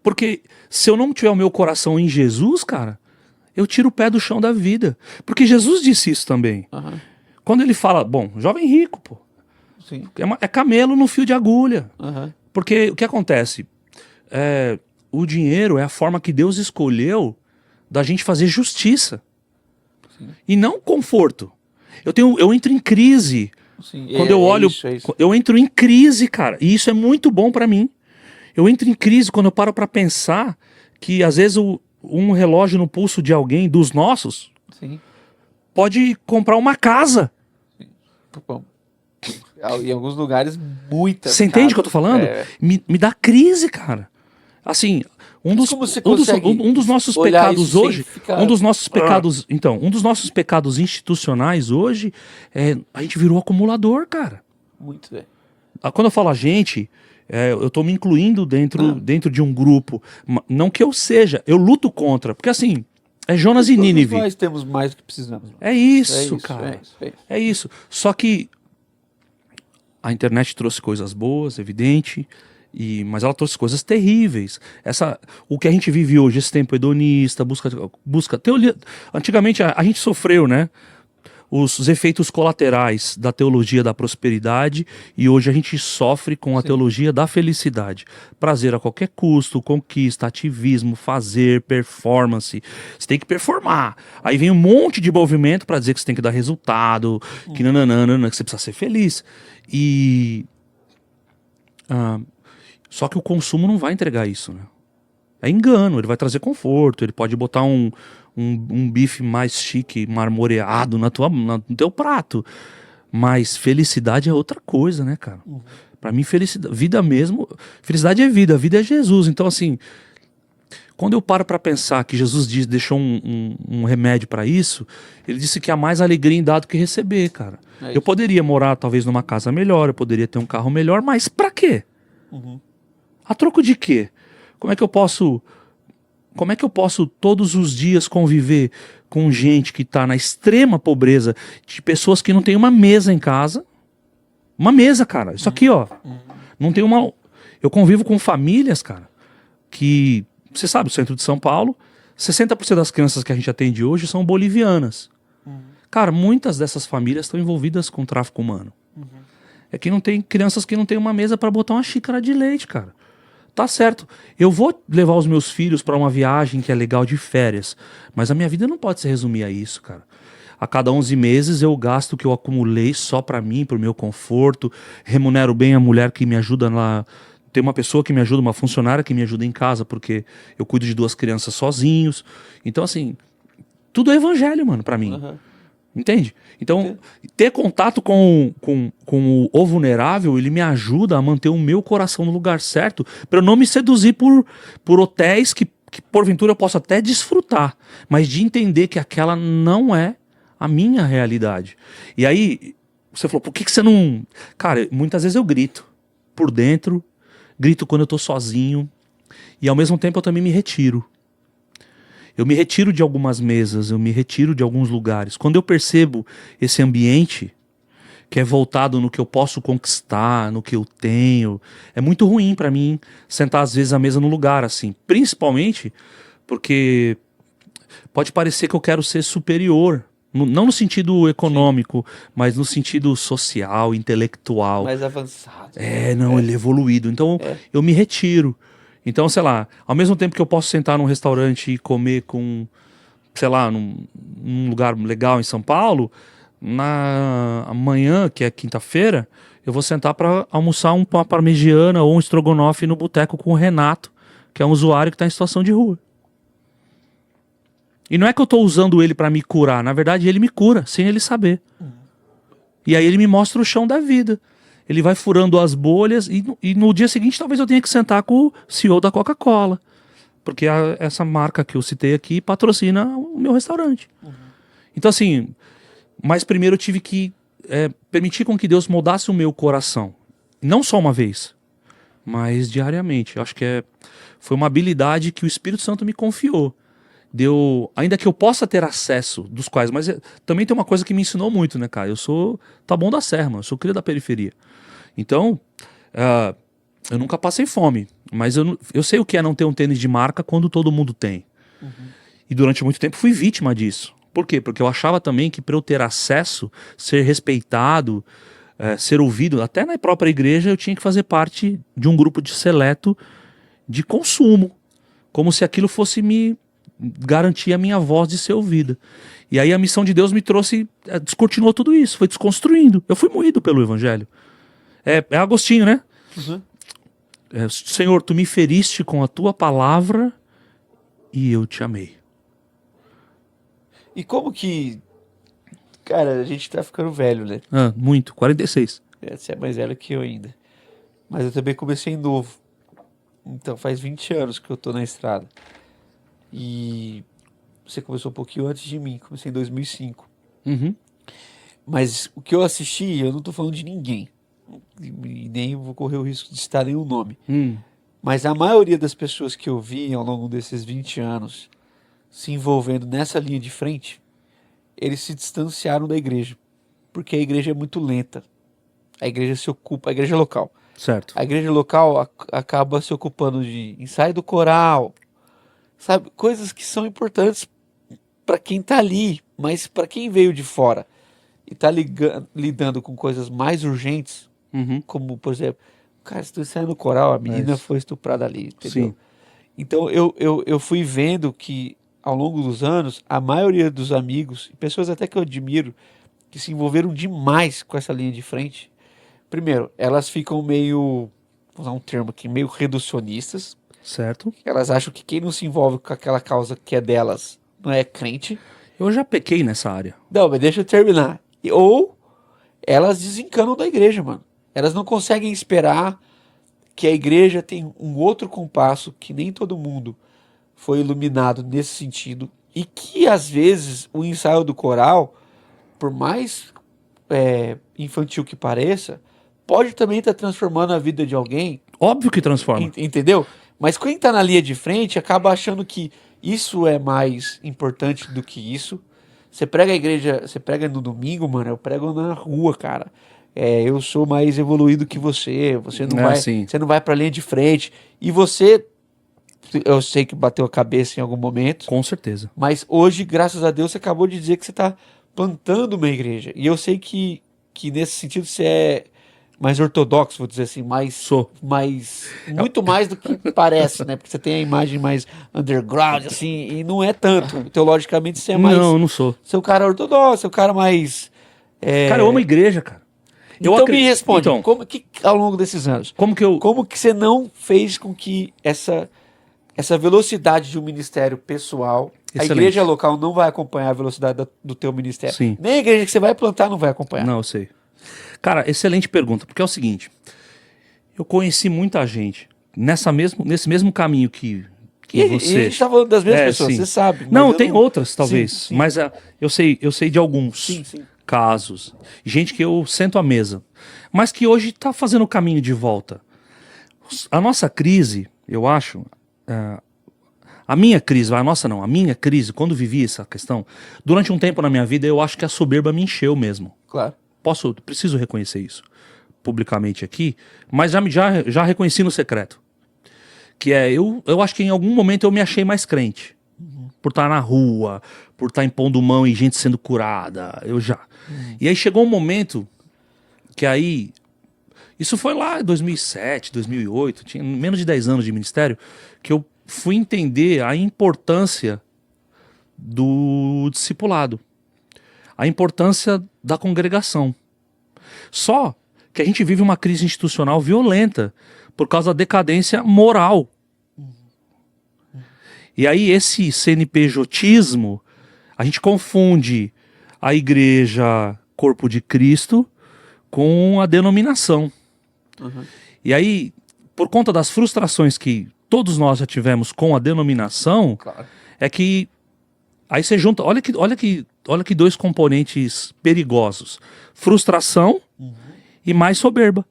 B: Porque se eu não tiver o meu coração em Jesus, cara, eu tiro o pé do chão da vida. Porque Jesus disse isso também. Quando ele fala, bom, jovem rico, pô.
A: Sim.
B: É camelo no fio de agulha. Porque o que acontece? O dinheiro é a forma que Deus escolheu da gente fazer justiça.
A: Sim.
B: E não conforto. Eu entro em crise.
A: Sim.
B: Quando eu olho,
A: isso.
B: eu entro em crise, cara. E isso é muito bom pra mim. Eu entro em crise quando eu paro pra pensar que às vezes um relógio no pulso de alguém, dos nossos,
A: Sim.
B: pode comprar uma casa.
A: Sim. Bom, em alguns lugares, muitas.
B: Você entende o que eu tô falando? Me dá crise, cara. Assim, um dos nossos pecados hoje, um dos nossos pecados institucionais hoje, a gente virou acumulador, cara.
A: Muito bem.
B: Quando eu falo a gente, eu tô me incluindo dentro de um grupo. Não que eu seja, eu luto contra. Porque assim, é Jonas e Nínive.
A: Nós temos mais do que precisamos.
B: É isso, cara. É isso. Só que a internet trouxe coisas boas, evidente, mas ela trouxe coisas terríveis. O que a gente vive hoje, esse tempo hedonista, busca teoria. Antigamente a gente sofreu, né? Os efeitos colaterais da teologia da prosperidade, e hoje a gente sofre com a teologia da felicidade. Prazer a qualquer custo, conquista, ativismo, fazer, performance. Você tem que performar. Aí vem um monte de movimento para dizer que você tem que dar resultado, que nananana, que você precisa ser feliz. Só que o consumo não vai entregar isso, né? É engano, ele vai trazer conforto, ele pode botar um bife mais chique, marmoreado no teu prato. Mas felicidade é outra coisa, né, cara? Pra mim, felicidade é vida, a vida é Jesus. Então, assim, quando eu paro pra pensar que Jesus deixou um remédio pra isso, ele disse que há mais alegria em dar do que receber, cara. Eu poderia morar, talvez, numa casa melhor, eu poderia ter um carro melhor, mas pra quê? A troco de quê? Como é que eu posso todos os dias conviver com gente que está na extrema pobreza, de pessoas que não tem uma mesa em casa? Uma mesa, cara. Isso aqui, ó. Não tem uma... Eu convivo com famílias, cara, que... Você sabe, o centro de São Paulo, 60% das crianças que a gente atende hoje são bolivianas. Cara, muitas dessas famílias estão envolvidas com tráfico humano. É que não tem crianças que não tem uma mesa para botar uma xícara de leite, cara. Tá certo. Eu vou levar os meus filhos para uma viagem que é legal de férias, mas a minha vida não pode se resumir a isso, cara. A cada 11 meses eu gasto o que eu acumulei só para mim, pro meu conforto, remunero bem a mulher que me ajuda lá. Tem uma pessoa que me ajuda, uma funcionária que me ajuda em casa, porque eu cuido de 2 crianças sozinhos. Então, assim, tudo é evangelho, mano, pra mim.
A: Aham.
B: Entende? Então, ter contato com o vulnerável, ele me ajuda a manter o meu coração no lugar certo, para eu não me seduzir por hotéis que porventura eu possa até desfrutar, mas de entender que aquela não é a minha realidade. E aí, você falou, por que você não... Cara, muitas vezes eu grito por dentro, grito quando eu tô sozinho, e ao mesmo tempo eu também me retiro. Eu me retiro de algumas mesas, eu me retiro de alguns lugares. Quando eu percebo esse ambiente que é voltado no que eu posso conquistar, no que eu tenho, é muito ruim pra mim sentar às vezes à mesa no lugar assim, principalmente porque pode parecer que eu quero ser superior, não no sentido econômico, mas no sentido social, intelectual.
A: Mais avançado.
B: Não, ele é evoluído. Então eu me retiro. Então, sei lá, ao mesmo tempo que eu posso sentar num restaurante e comer com, sei lá, num lugar legal em São Paulo, na amanhã, que é quinta-feira, eu vou sentar para almoçar uma parmegiana ou um estrogonofe no boteco com o Renato, que é um usuário que está em situação de rua. E não é que eu estou usando ele para me curar, na verdade ele me cura, sem ele saber. E aí ele me mostra o chão da vida. Ele vai furando as bolhas e no dia seguinte talvez eu tenha que sentar com o CEO da Coca-Cola. Porque essa marca que eu citei aqui patrocina o meu restaurante. Então assim, mas primeiro eu tive que permitir com que Deus moldasse o meu coração. Não só uma vez, mas diariamente. Eu acho que foi uma habilidade que o Espírito Santo me confiou. Ainda que eu possa ter acesso dos quais, mas também tem uma coisa que me ensinou muito, né, cara? Eu sou Taboão da Serra, mano. Eu sou cria da periferia. Então, eu nunca passei fome, mas eu sei o que é não ter um tênis de marca quando todo mundo tem. E durante muito tempo fui vítima disso. Por quê? Porque eu achava também que para eu ter acesso, ser respeitado, ser ouvido, até na própria igreja eu tinha que fazer parte de um grupo de seleto de consumo, como se aquilo fosse me garantir a minha voz de ser ouvida. E aí a missão de Deus me trouxe, descortinou tudo isso, foi desconstruindo. Eu fui moído pelo evangelho. É Agostinho, né? Senhor, tu me feriste com a tua palavra e eu te amei.
A: E como que... Cara, a gente tá ficando velho, né?
B: Muito, 46.
A: Você é mais velho que eu ainda. Mas eu também comecei novo. Então faz 20 anos que eu tô na estrada. E você começou um pouquinho antes de mim. Comecei em 2005. Mas o que eu assisti, eu não tô falando de ninguém. E nem vou correr o risco de citar nenhum nome. Mas a maioria das pessoas que eu vi ao longo desses 20 anos se envolvendo nessa linha de frente, eles se distanciaram da igreja. Porque a igreja é muito lenta. A igreja se ocupa, a igreja local.
B: Certo.
A: A igreja local acaba se ocupando de ensaio do coral, sabe? Coisas que são importantes para quem tá ali, mas para quem veio de fora e tá lidando com coisas mais urgentes, como, por exemplo, cara, estou ensaiando coral, a menina foi estuprada ali, entendeu? Sim. Então eu fui vendo que ao longo dos anos, a maioria dos amigos, pessoas até que eu admiro, que se envolveram demais com essa linha de frente, primeiro, elas ficam meio, vou usar um termo aqui, meio reducionistas.
B: Certo.
A: Elas acham que quem não se envolve com aquela causa que é delas não é crente.
B: Eu já pequei nessa área.
A: Não, mas deixa eu terminar. Ou elas desencanam da igreja, mano. Elas não conseguem esperar que a igreja tem um outro compasso, que nem todo mundo foi iluminado nesse sentido. E que, às vezes, o ensaio do coral, por mais infantil que pareça, pode também estar transformando a vida de alguém.
B: Óbvio que transforma.
A: Entendeu? Mas quem está na linha de frente acaba achando que isso é mais importante do que isso. Você prega a igreja, você prega no domingo, mano, eu prego na rua, cara. Eu sou mais evoluído que você não vai pra linha de frente. E você, eu sei que bateu a cabeça em algum momento.
B: Com certeza.
A: Mas hoje, graças a Deus, você acabou de dizer que você está plantando uma igreja. E eu sei que nesse sentido você é mais ortodoxo, vou dizer assim,
B: Sou.
A: muito mais do que parece, né? Porque você tem a imagem mais underground, assim, e não é tanto. Teologicamente você é mais...
B: Não, não sou.
A: Você é o cara ortodoxo, você é o cara mais...
B: Cara, eu amo a igreja, cara.
A: Então me responde,
B: Então,
A: como que ao longo desses anos,
B: como que eu...
A: como que você não fez com que essa velocidade de um ministério pessoal, a
B: Excelente.
A: igreja local não vai acompanhar a velocidade do teu ministério.
B: Sim.
A: Nem a igreja que você vai plantar não vai acompanhar.
B: Não, eu sei. Cara, excelente pergunta, porque é o seguinte, eu conheci muita gente nesse mesmo caminho que
A: E a
B: você...
A: gente tá falando das mesmas pessoas,
B: sim.
A: você sabe. mas
B: Não,
A: eu
B: tem outras, talvez,
A: Sim, sim.
B: mas eu sei de alguns
A: Sim, sim.
B: casos, gente que eu sento à mesa, mas que hoje tá fazendo o caminho de volta. A nossa crise, eu acho... A minha crise, a minha crise, quando vivi essa questão, durante um tempo na minha vida, eu acho que a soberba me encheu mesmo.
A: Claro.
B: Preciso reconhecer isso publicamente aqui, mas já reconheci no secreto. Que eu acho que em algum momento eu me achei mais crente. Por estar na rua, por estar impondo mão e gente sendo curada, E aí chegou um momento que aí, isso foi lá em 2007, 2008, tinha menos de 10 anos de ministério, que eu fui entender a importância do discipulado, a importância da congregação. Só que a gente vive uma crise institucional violenta por causa da decadência moral. E aí esse CNPJismo, a gente confunde a igreja Corpo de Cristo com a denominação. E aí, por conta das frustrações que todos nós já tivemos com a denominação,
A: Claro.
B: é que aí você junta, olha que dois componentes perigosos: frustração e mais soberba.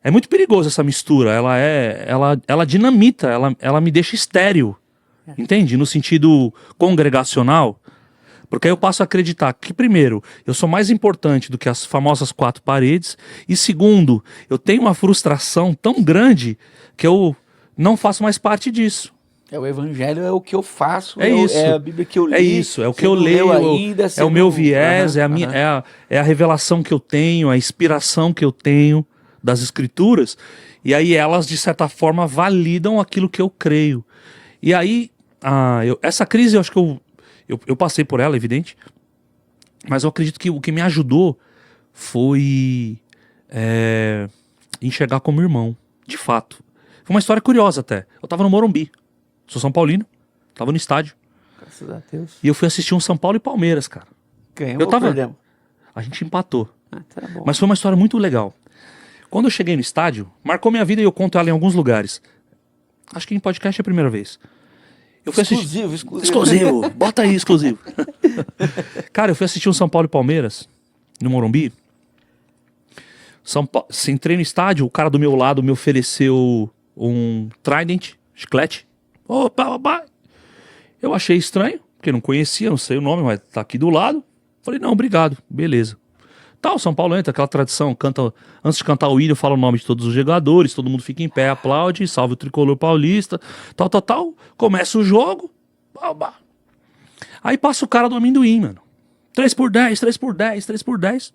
B: É muito perigoso essa mistura, ela dinamita, ela me deixa estéril, entende? No sentido congregacional, porque aí eu passo a acreditar que, primeiro, eu sou mais importante do que as famosas 4 paredes, e segundo, eu tenho uma frustração tão grande que eu não faço mais parte disso.
A: O evangelho é o que eu faço,
B: É isso.
A: é a Bíblia que eu li.
B: É isso, é o que
A: você
B: eu
A: não
B: leio,
A: leu ainda, você
B: é o meu
A: não-
B: viés,
A: Aham,
B: é a minha,
A: aham.
B: é a revelação que eu tenho, a inspiração que eu tenho das escrituras, e aí elas, de certa forma, validam aquilo que eu creio. E aí, essa crise, eu acho que eu passei por ela, evidente, mas eu acredito que o que me ajudou foi enxergar como irmão, de fato. Foi uma história curiosa até. Eu tava no Morumbi, sou São Paulino, tava no estádio,
A: Graças a Deus.
B: e eu fui assistir um São Paulo e Palmeiras, cara.
A: Ganhamos
B: Eu tava-
A: ou perdemos?
B: A gente empatou.
A: Tá bom.
B: Mas foi uma história muito legal. Quando eu cheguei no estádio, marcou minha vida e eu conto ela em alguns lugares. Acho que em podcast é a primeira vez. Eu fui assistir...
A: Exclusivo.
B: Exclusivo, bota aí, exclusivo. Cara, eu fui assistir um São Paulo e Palmeiras, no Morumbi. Entrei no estádio, o cara do meu lado me ofereceu um Trident, chiclete. Opa. Eu achei estranho, porque não conhecia, não sei o nome, mas tá aqui do lado. Falei, não, obrigado, beleza. O São Paulo entra, aquela tradição, antes de cantar o hino, fala o nome de todos os jogadores, todo mundo fica em pé, aplaude, salve o tricolor paulista, tal. Começa o jogo, aí passa o cara do amendoim, mano. 3x10, 3x10, 3x10.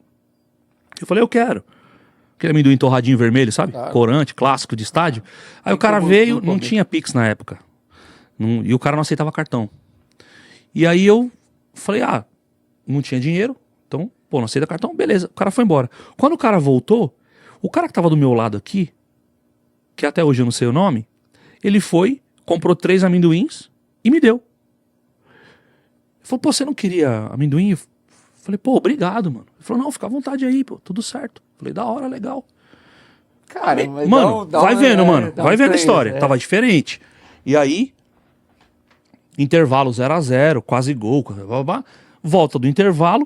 B: Eu falei, eu quero. Aquele amendoim torradinho vermelho, sabe?
A: Claro.
B: Corante, clássico de estádio. Aí o cara
A: como
B: veio,
A: não
B: não
A: comer.
B: tinha Pix na época. E o cara não aceitava cartão. E aí eu falei, não tinha dinheiro, então, não aceita cartão, beleza. O cara foi embora. Quando o cara voltou, o cara que tava do meu lado aqui, que até hoje eu não sei o nome, ele foi, comprou 3 amendoins e me deu. Ele falou, você não queria amendoim? Eu falei, obrigado, mano. Ele falou, não, fica à vontade aí, tudo certo. Eu falei, da hora, legal.
A: Cara, mas
B: Mano, vai vendo, mano. Vai vendo a história.
A: É.
B: Tava diferente. E aí, intervalo 0x0, quase gol. Volta do intervalo.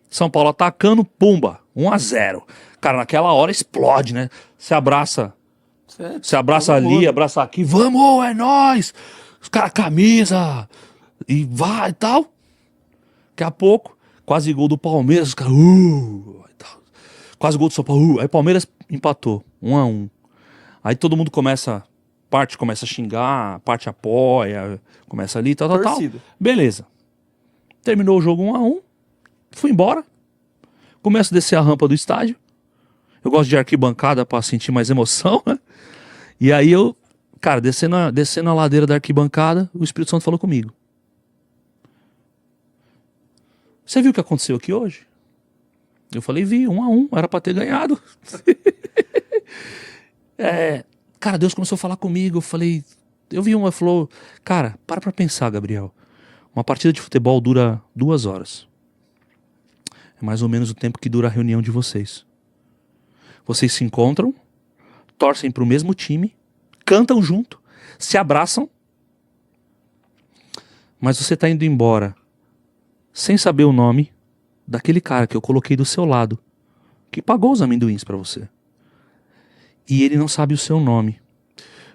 B: São Paulo atacando, pumba, 1x0. Cara, naquela hora explode, né? Se abraça ali, abraça aqui. Vamos, é nóis! Os caras, camisa. E vai e tal. Daqui a pouco, quase gol do Palmeiras. Os caras, quase gol do São Paulo. Aí o Palmeiras empatou, 1x1. Aí todo mundo parte começa a xingar, parte apoia, começa ali, tal.
A: Torcida.
B: Beleza. Terminou o jogo 1x1. Fui embora. Começo a descer a rampa do estádio. Eu gosto de arquibancada pra sentir mais emoção, né? E aí eu, cara, descendo a ladeira da arquibancada, o Espírito Santo falou comigo. Você viu o que aconteceu aqui hoje? Eu falei, vi, 1-1, era pra ter ganhado. Cara, Deus começou a falar comigo, eu falei, eu vi ele falou, cara, para pensar, Gabriel. Uma partida de futebol dura 2 horas. É mais ou menos o tempo que dura a reunião de vocês. Vocês se encontram, torcem pro mesmo time, cantam junto, se abraçam, mas você tá indo embora sem saber o nome daquele cara que eu coloquei do seu lado, que pagou os amendoins pra você. E ele não sabe o seu nome.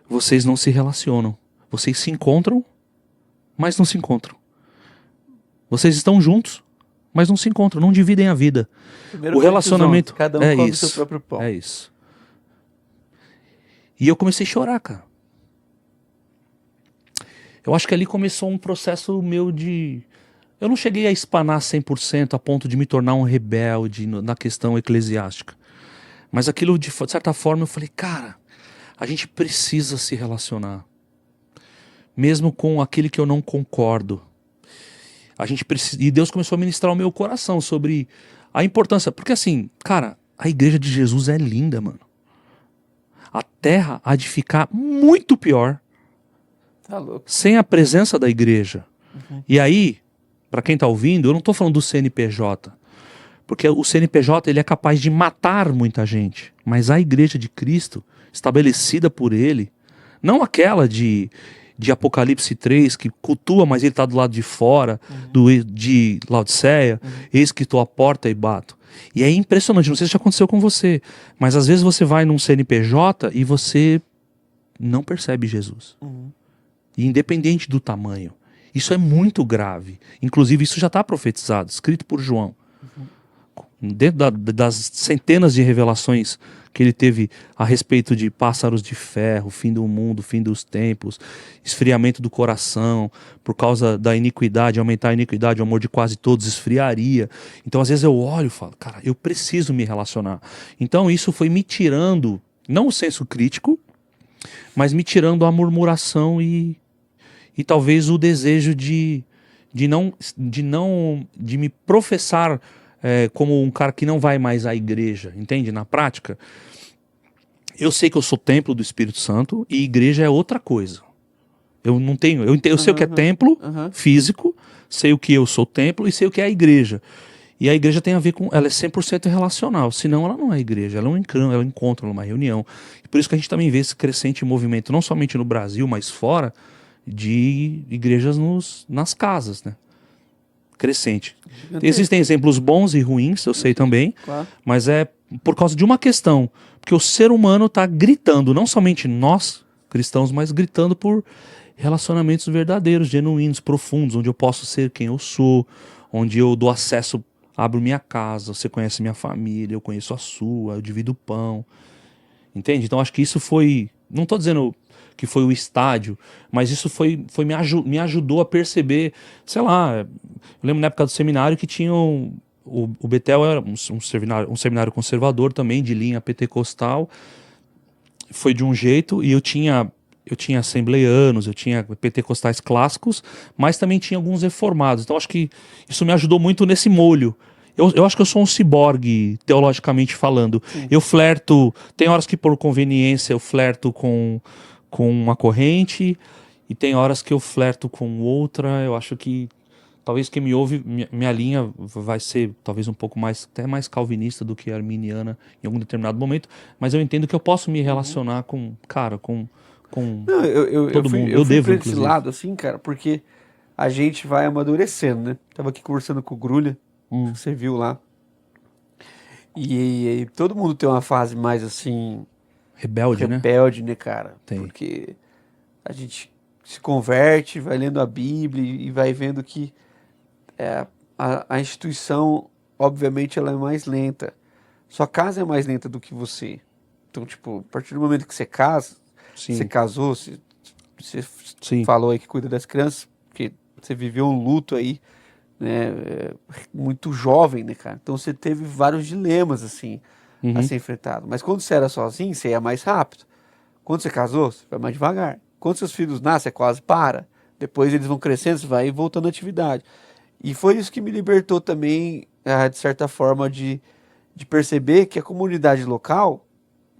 B: Vocês não se relacionam. Vocês se encontram, mas não se encontram. Vocês estão juntos, mas não se encontram, não dividem a vida.
A: Primeiro
B: O relacionamento
A: cada um
B: é
A: come
B: isso.
A: seu próprio pão.
B: É isso. E eu comecei a chorar, cara. Eu acho que ali começou um processo meu de... Eu não cheguei a espanar 100% a ponto de me tornar um rebelde na questão eclesiástica. Mas aquilo, de certa forma, eu falei, cara, a gente precisa se relacionar. Mesmo com aquele que eu não concordo. A gente precisa... E Deus começou a ministrar o meu coração sobre a importância. Porque assim, cara, a igreja de Jesus é linda, mano. A terra há de ficar muito pior
A: Tá louco.
B: sem a presença da igreja. E aí, para quem tá ouvindo, eu não tô falando do CNPJ. Porque o CNPJ ele é capaz de matar muita gente. Mas a igreja de Cristo, estabelecida por ele, não aquela de Apocalipse 3, que cultua, mas ele está do lado de fora, de Laodiceia, eis que estou à porta e bato. E é impressionante, não sei se já aconteceu com você, mas às vezes você vai num CNPJ e você não percebe Jesus. E independente do tamanho. Isso é muito grave. Inclusive isso já está profetizado, escrito por João. Dentro das centenas de revelações que ele teve a respeito de pássaros de ferro, fim do mundo, fim dos tempos, esfriamento do coração, por causa da iniquidade, aumentar a iniquidade, o amor de quase todos esfriaria. Então às vezes eu olho e falo, cara, eu preciso me relacionar. Então isso foi me tirando, não o senso crítico, mas me tirando a murmuração e talvez o desejo de me professar como um cara que não vai mais à igreja, entende? Na prática, eu sei que eu sou templo do Espírito Santo e igreja é outra coisa. Eu não tenho, eu sei o que é templo físico, sei o que eu sou templo e sei o que é a igreja. E a igreja tem a ver com, ela é 100% relacional, senão ela não é igreja, ela é um encontro, uma reunião. E por isso que a gente também vê esse crescente movimento, não somente no Brasil, mas fora, de igrejas nas casas, né? Crescente. Existem exemplos bons e ruins, eu sei também,
A: Claro.
B: mas é por causa de uma questão, porque o ser humano está gritando, não somente nós, cristãos, mas gritando por relacionamentos verdadeiros, genuínos, profundos, onde eu posso ser quem eu sou, onde eu dou acesso, abro minha casa, você conhece minha família, eu conheço a sua, eu divido o pão, entende? Então acho que isso foi, não estou dizendo que foi o estádio, mas isso me ajudou a perceber, sei lá, eu lembro na época do seminário que tinha o Betel era um seminário conservador também, de linha pentecostal, foi de um jeito, e eu tinha assembleianos, eu tinha pentecostais clássicos, mas também tinha alguns reformados, então acho que isso me ajudou muito nesse molho. Eu acho que eu sou um ciborgue, teologicamente falando. Sim. Eu flerto, tem horas que por conveniência eu flerto com uma corrente, e tem horas que eu flerto com outra. Eu acho que talvez quem me ouve, minha linha vai ser talvez um pouco mais, até mais calvinista do que arminiana em algum determinado momento, mas eu entendo que eu posso me relacionar com
A: Não,
B: todo mundo.
A: Eu fui
B: devo,
A: pra esse
B: inclusive.
A: lado, assim, cara, porque a gente vai amadurecendo, né? Tava aqui conversando com o Grulha, você viu lá. E todo mundo tem uma fase mais assim...
B: Rebelde,
A: né, cara?
B: Tem.
A: Porque a gente se converte, vai lendo a Bíblia e vai vendo que a instituição, obviamente, ela é mais lenta. Sua casa é mais lenta do que você. Então, tipo, a partir do momento que você casa,
B: Sim.
A: você casou, você
B: Sim.
A: falou aí que cuida das crianças, porque você viveu um luto aí né, muito jovem, né, cara? Então você teve vários dilemas, assim, a ser enfrentado. Mas quando você era sozinho, você ia mais rápido. Quando você casou, você vai mais devagar. Quando seus filhos nascem, você quase para. Depois eles vão crescendo, você vai voltando à atividade. E foi isso que me libertou também, de certa forma, de perceber que a comunidade local,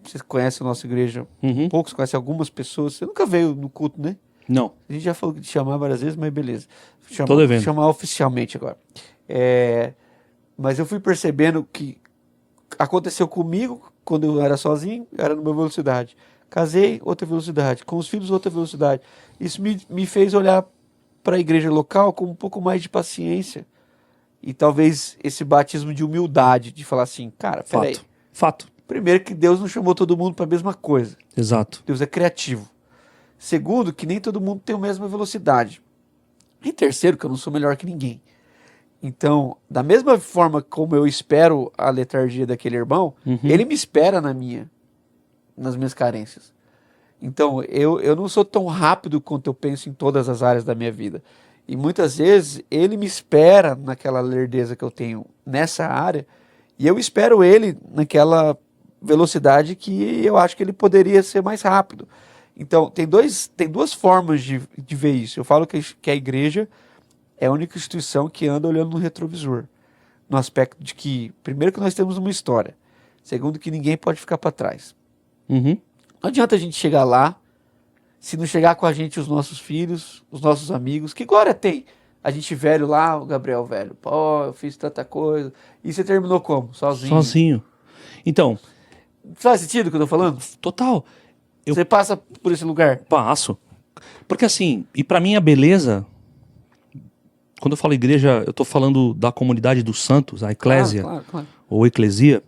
A: vocês conhecem a nossa igreja um pouco, você conhece algumas pessoas, você nunca veio no culto, né?
B: Não,
A: A gente já falou de te chamar várias vezes, mas beleza.
B: tô devendo.
A: Chamar oficialmente agora. Mas eu fui percebendo que aconteceu comigo quando eu era sozinho, eu era numa velocidade. Casei, outra velocidade. Com os filhos, outra velocidade. Isso me fez olhar para a igreja local com um pouco mais de paciência. E talvez esse batismo de humildade, de falar assim, cara, peraí.
B: Fato.
A: Primeiro que Deus não chamou todo mundo para a mesma coisa.
B: Exato.
A: Deus é criativo. Segundo, que nem todo mundo tem a mesma velocidade. E terceiro, que eu não sou melhor que ninguém. Então, da mesma forma como eu espero a letargia daquele irmão, ele me espera nas minhas carências. Então, eu não sou tão rápido quanto eu penso em todas as áreas da minha vida. E muitas vezes, ele me espera naquela lerdeza que eu tenho nessa área, e eu espero ele naquela velocidade que eu acho que ele poderia ser mais rápido. Então, tem duas formas de ver isso. Eu falo que a igreja é a única instituição que anda olhando no retrovisor. No aspecto de que, primeiro, que nós temos uma história. Segundo, que ninguém pode ficar para trás. Não adianta a gente chegar lá, se não chegar com a gente os nossos filhos, os nossos amigos. Que glória tem a gente velho lá, o Gabriel velho. Pô, eu fiz tanta coisa. E você terminou como? Sozinho.
B: Então,
A: faz sentido o que eu tô falando?
B: total.
A: Você passa por esse lugar?
B: Passo. Porque assim, e pra mim a beleza, quando eu falo igreja, eu tô falando da comunidade dos santos, a eclésia,
A: Claro.
B: ou eclesia.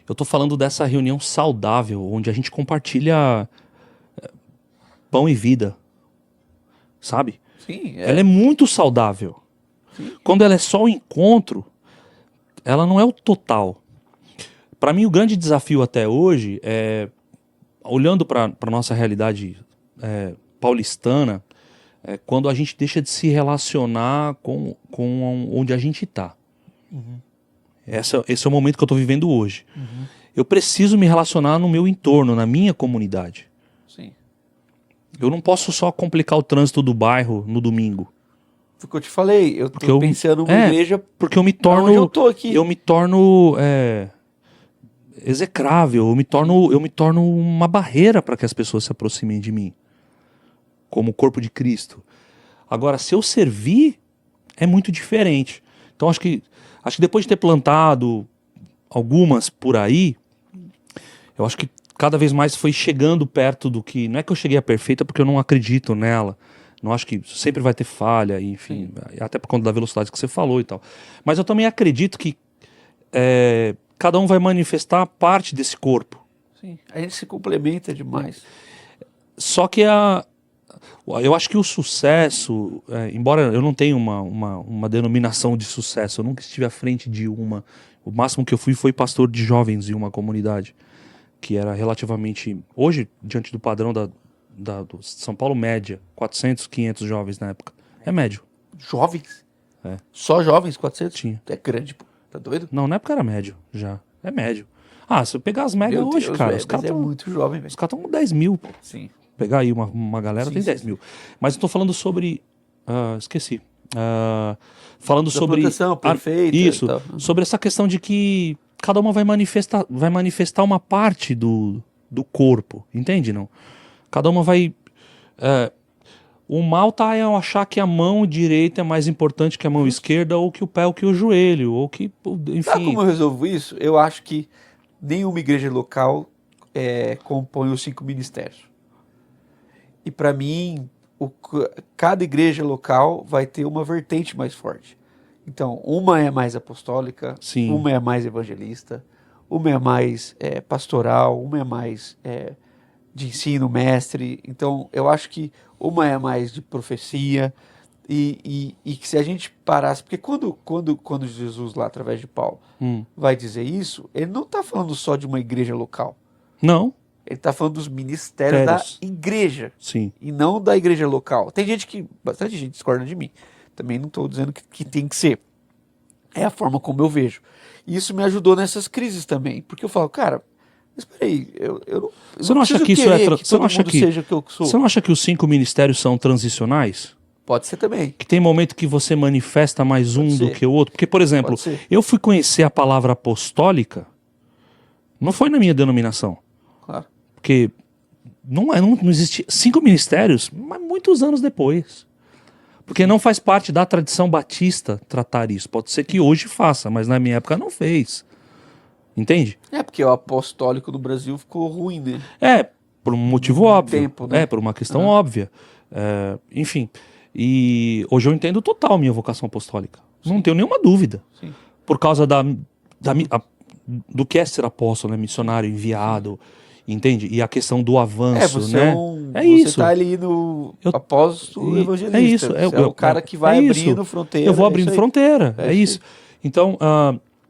B: Eu tô falando dessa reunião saudável, onde a gente compartilha pão e vida, sabe?
A: Sim.
B: Ela é muito saudável.
A: Sim.
B: Quando ela é só o encontro, ela não é o total. Para mim, o grande desafio até hoje é, olhando para a nossa realidade paulistana, quando a gente deixa de se relacionar com onde a gente está. Esse é o momento que eu estou vivendo hoje. Eu preciso me relacionar no meu entorno, na minha comunidade.
A: Sim.
B: Eu não posso só complicar o trânsito do bairro no domingo.
A: Foi o que eu te falei. Eu tô pensando numa igreja.
B: Porque eu me torno.
A: Onde eu tô aqui.
B: Eu me torno execrável. Eu me torno uma barreira para que as pessoas se aproximem de mim, como o corpo de Cristo. Agora, se eu servir, é muito diferente. Então, acho que depois de ter plantado algumas por aí, eu acho que cada vez mais foi chegando perto do que... Não é que eu cheguei a perfeita porque eu não acredito nela. Não acho que sempre vai ter falha, enfim. Até por conta da velocidade que você falou e tal. Mas eu também acredito que cada um vai manifestar parte desse corpo.
A: Sim. A gente se complementa demais.
B: Só que eu acho que o sucesso, embora eu não tenha uma denominação de sucesso, eu nunca estive à frente de uma. O máximo que eu fui foi pastor de jovens em uma comunidade, que era relativamente, hoje, diante do padrão do São Paulo, média, 400, 500 jovens na época. É médio.
A: Jovens? Só jovens, 400?
B: Tinha.
A: É grande, pô. Tá doido?
B: Não, na época era médio, já. É médio. Se eu pegar as médias
A: Meu
B: hoje,
A: Deus,
B: cara,
A: velho,
B: os caras
A: mas
B: estão...
A: muito jovem, velho.
B: Os caras estão com 10 mil, pô.
A: Sim.
B: Pegar aí uma galera, tem 10 mil. Mas eu tô falando sobre... esqueci. Falando
A: Da
B: sobre...
A: plantação perfeita
B: Isso.
A: e tal.
B: Sobre essa questão de que cada uma vai manifestar uma parte do corpo. Entende, não? Cada uma vai... o mal tá em achar que a mão direita é mais importante que a mão esquerda, ou que o pé, ou que o joelho, ou que... Enfim...
A: Sabe como eu resolvo isso? Eu acho que nenhuma igreja local compõe os 5 ministérios. E para mim, cada igreja local vai ter uma vertente mais forte. Então, uma é mais apostólica,
B: Sim.
A: Uma é mais evangelista, uma é mais pastoral, uma é mais de ensino, mestre. Então, eu acho que uma é mais de profecia. E que se a gente parasse... Porque quando Jesus lá, através de Paulo, vai dizer isso, ele não está falando só de uma igreja local.
B: Não.
A: Ele está falando dos ministérios da igreja.
B: Sim.
A: E não da igreja local. Tem gente bastante gente discorda de mim. Também não estou dizendo que tem que ser. É a forma como eu vejo. E isso me ajudou nessas crises também. Porque eu falo, cara, mas peraí, eu
B: Você não acha que isso
A: todo mundo seja o que eu sou.
B: Você não acha que os 5 ministérios são transicionais?
A: Pode ser também.
B: Que tem momento que você manifesta mais
A: Pode
B: um
A: ser.
B: do que o outro? Porque, por exemplo,
A: Pode ser.
B: eu fui conhecer a palavra apostólica, não foi na minha denominação.
A: Claro.
B: Porque não existia 5 ministérios, mas muitos anos depois. Porque não faz parte da tradição batista tratar isso. Pode ser que hoje faça, mas na minha época não fez. Entende?
A: É porque o apostólico no Brasil ficou ruim, né?
B: É, por um motivo óbvio.
A: Tempo, né?
B: É, por uma questão óbvia. Enfim. E hoje eu entendo total minha vocação apostólica. Não tenho nenhuma dúvida.
A: Sim.
B: Por causa do que é ser apóstolo, né? Missionário, enviado, entende? E a questão do avanço,
A: Você
B: né?
A: é
B: isso.
A: Você tá ali no apóstolo evangelista.
B: É isso.
A: Você é o cara que vai abrindo fronteira.
B: Eu vou abrindo fronteira. É isso.
A: aí.
B: Então,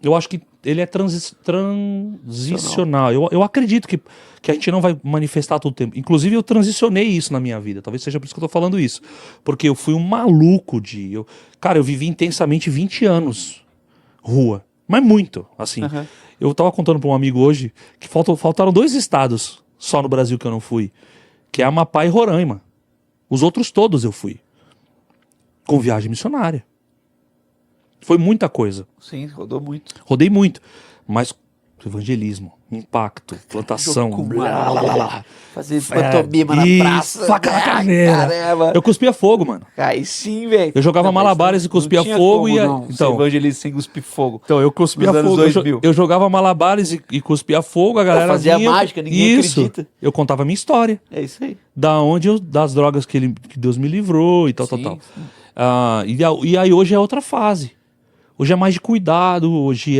B: eu acho que ele é transicional. Eu acredito que a gente não vai manifestar todo o tempo. Inclusive, eu transicionei isso na minha vida. Talvez seja por isso que eu tô falando isso. Porque eu fui um maluco Cara, eu vivi intensamente 20 anos rua. Mas muito, assim.
A: Uhum.
B: Eu tava contando pra um amigo hoje que faltaram 2 estados só no Brasil que eu não fui. Que é Amapá e Roraima. Os outros todos eu fui. Com viagem missionária. Foi muita coisa.
A: Sim, rodou muito.
B: Rodei muito. Mas evangelismo, impacto, plantação, blá, blá, blá.
A: Fazer pantomima na praça.
B: Faca na caveira.
A: Caramba.
B: Eu cuspia fogo, mano.
A: Aí sim, velho.
B: Eu jogava malabares e cuspia fogo.
A: Então, evangelista sem cuspir fogo.
B: Então, eu cuspia fogo. Eu jogava malabares e cuspia fogo, a galera
A: fazia mágica, ninguém acredita.
B: Eu contava a minha história.
A: É isso aí.
B: Das drogas que Deus me livrou e tal,
A: sim,
B: tal. E aí hoje é outra fase. Hoje é mais de cuidado, hoje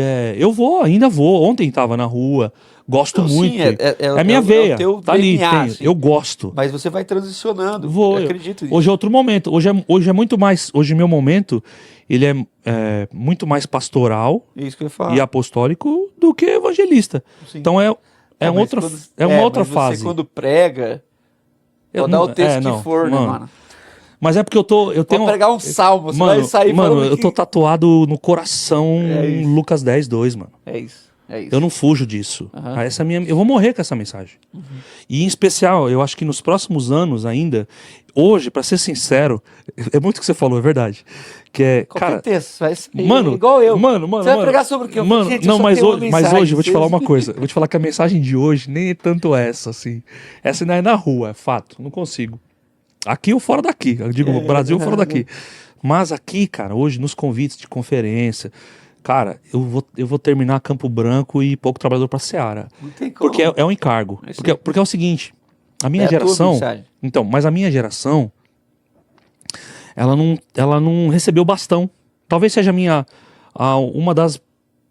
B: ainda vou. Ontem tava na rua, gosto muito. Sim, é minha veia,
A: teu
B: tá ali,
A: DNA, assim.
B: eu gosto.
A: Mas você vai transicionando,
B: eu
A: acredito nisso.
B: Hoje é outro momento, hoje é muito mais, hoje meu momento, ele é muito mais pastoral
A: isso que eu ia falar.
B: E apostólico do que evangelista. Sim. Então é uma outra fase.
A: Você quando prega, pode dar o texto que for, né, mano?
B: Mas é porque eu tenho...
A: pregar um salmo, você vai sair
B: falando eu tô tatuado no coração Lucas 10:2, mano.
A: É isso.
B: Eu não fujo disso. Essa é eu vou morrer com essa mensagem. E em especial, eu acho que nos próximos anos ainda, hoje, pra ser sincero, é muito o que você falou, é verdade. Que é,
A: qualquer texto, vai ser
B: igual eu. Você
A: vai pregar sobre o que?
B: Gente, mas hoje, eu vou te falar uma coisa. Eu vou te falar que a mensagem de hoje nem é tanto essa, assim. Essa ainda é na rua, é fato. Não consigo. Aqui ou fora daqui. Eu digo Brasil ou fora daqui. Mas aqui, cara, hoje, nos convites de conferência, cara, eu vou terminar Campo Branco e pouco trabalhador pra Seara.
A: Não tem como.
B: Porque é um encargo. Porque é o seguinte, a minha geração... Então, mas a minha geração, ela não recebeu bastão. Talvez seja uma das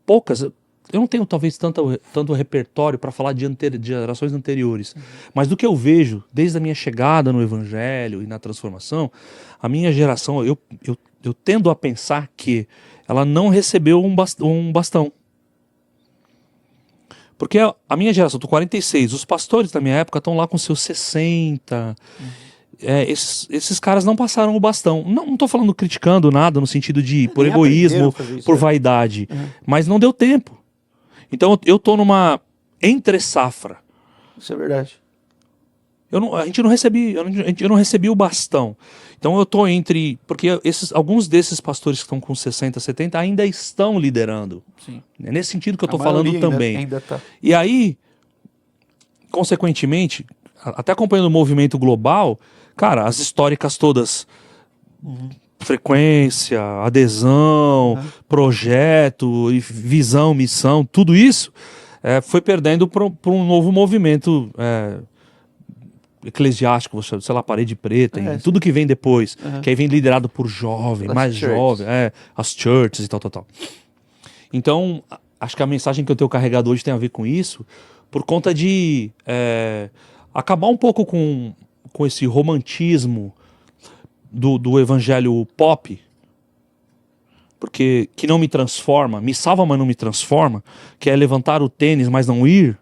B: poucas... Eu não tenho talvez tanto repertório para falar de gerações anteriores, mas do que eu vejo desde a minha chegada no Evangelho e na transformação, a minha geração, eu tendo a pensar que ela não recebeu um bastão. Porque a minha geração, eu tô 46, os pastores da minha época estão lá com seus 60... esses caras não passaram o bastão. Não estou falando criticando nada no sentido de por egoísmo, por vaidade, mas não deu tempo. Então eu tô numa entre safra.
A: Isso é verdade.
B: Eu não recebi o bastão. Então eu tô entre... Porque alguns desses pastores que estão com 60, 70 ainda estão liderando.
A: Sim.
B: É nesse sentido que eu tô falando também.
A: Ainda tá.
B: E aí, consequentemente, até acompanhando o movimento global, cara, as históricas todas... frequência, adesão, projeto, visão, missão, tudo isso foi perdendo para um novo movimento eclesiástico, sei lá, Parede Preta, tudo que vem depois, que aí vem liderado por jovem, mais jovem, as churches e tal. Então, acho que a mensagem que eu tenho carregado hoje tem a ver com isso, por conta de acabar um pouco com esse romantismo do evangelho pop, porque que não me transforma, me salva, mas não me transforma, que é levantar o tênis, mas não ir,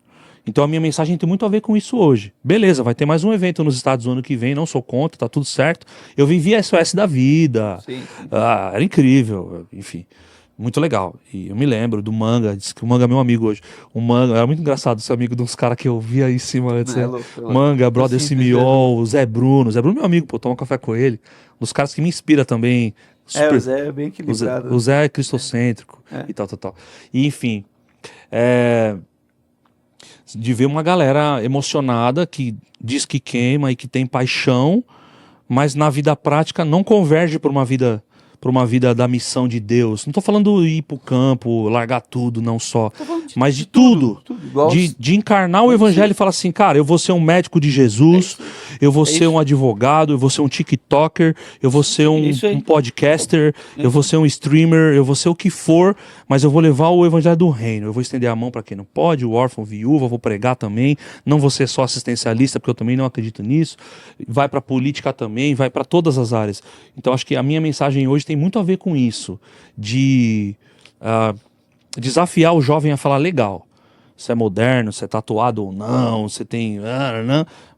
B: Então a minha mensagem tem muito a ver com isso hoje. Beleza, vai ter mais um evento nos Estados Unidos ano que vem, não sou contra, tá tudo certo. Eu vivi a SOS da vida.
A: Sim.
B: Era incrível, enfim. Muito legal. E eu me lembro do Manga, disse que o Manga é meu amigo hoje. O Manga, era muito engraçado esse amigo de uns caras que eu via aí em cima antes.
A: Não, é
B: né?
A: louco, é louco.
B: Manga, Brother
A: Sim,
B: Simeon, o Zé Bruno. Zé Bruno é meu amigo, pô, toma um café com ele. Um dos caras que me inspira também.
A: O Zé é bem
B: O Zé,
A: equilibrado.
B: o Zé é cristocêntrico
A: É.
B: e tal, tal, tal. E enfim, de ver uma galera emocionada que diz que queima e que tem paixão, mas na vida prática não converge para uma vida da missão de Deus. Não estou falando ir para o campo, largar tudo, não só, mas de tudo.
A: Igual
B: De encarnar o evangelho e falar assim, cara, eu vou ser um médico de Jesus, eu vou ser um advogado, eu vou ser um TikToker, eu vou ser um podcaster, eu vou ser um streamer, eu vou ser o que for, mas eu vou levar o evangelho do reino. Eu vou estender a mão para quem não pode, o órfão, viúva, vou pregar também, não vou ser só assistencialista, porque eu também não acredito nisso. Vai para política também, vai para todas as áreas. Então acho que a minha mensagem hoje tem muito a ver com isso, de desafiar o jovem a falar legal. Você é moderno, você é tatuado ou não, você tem...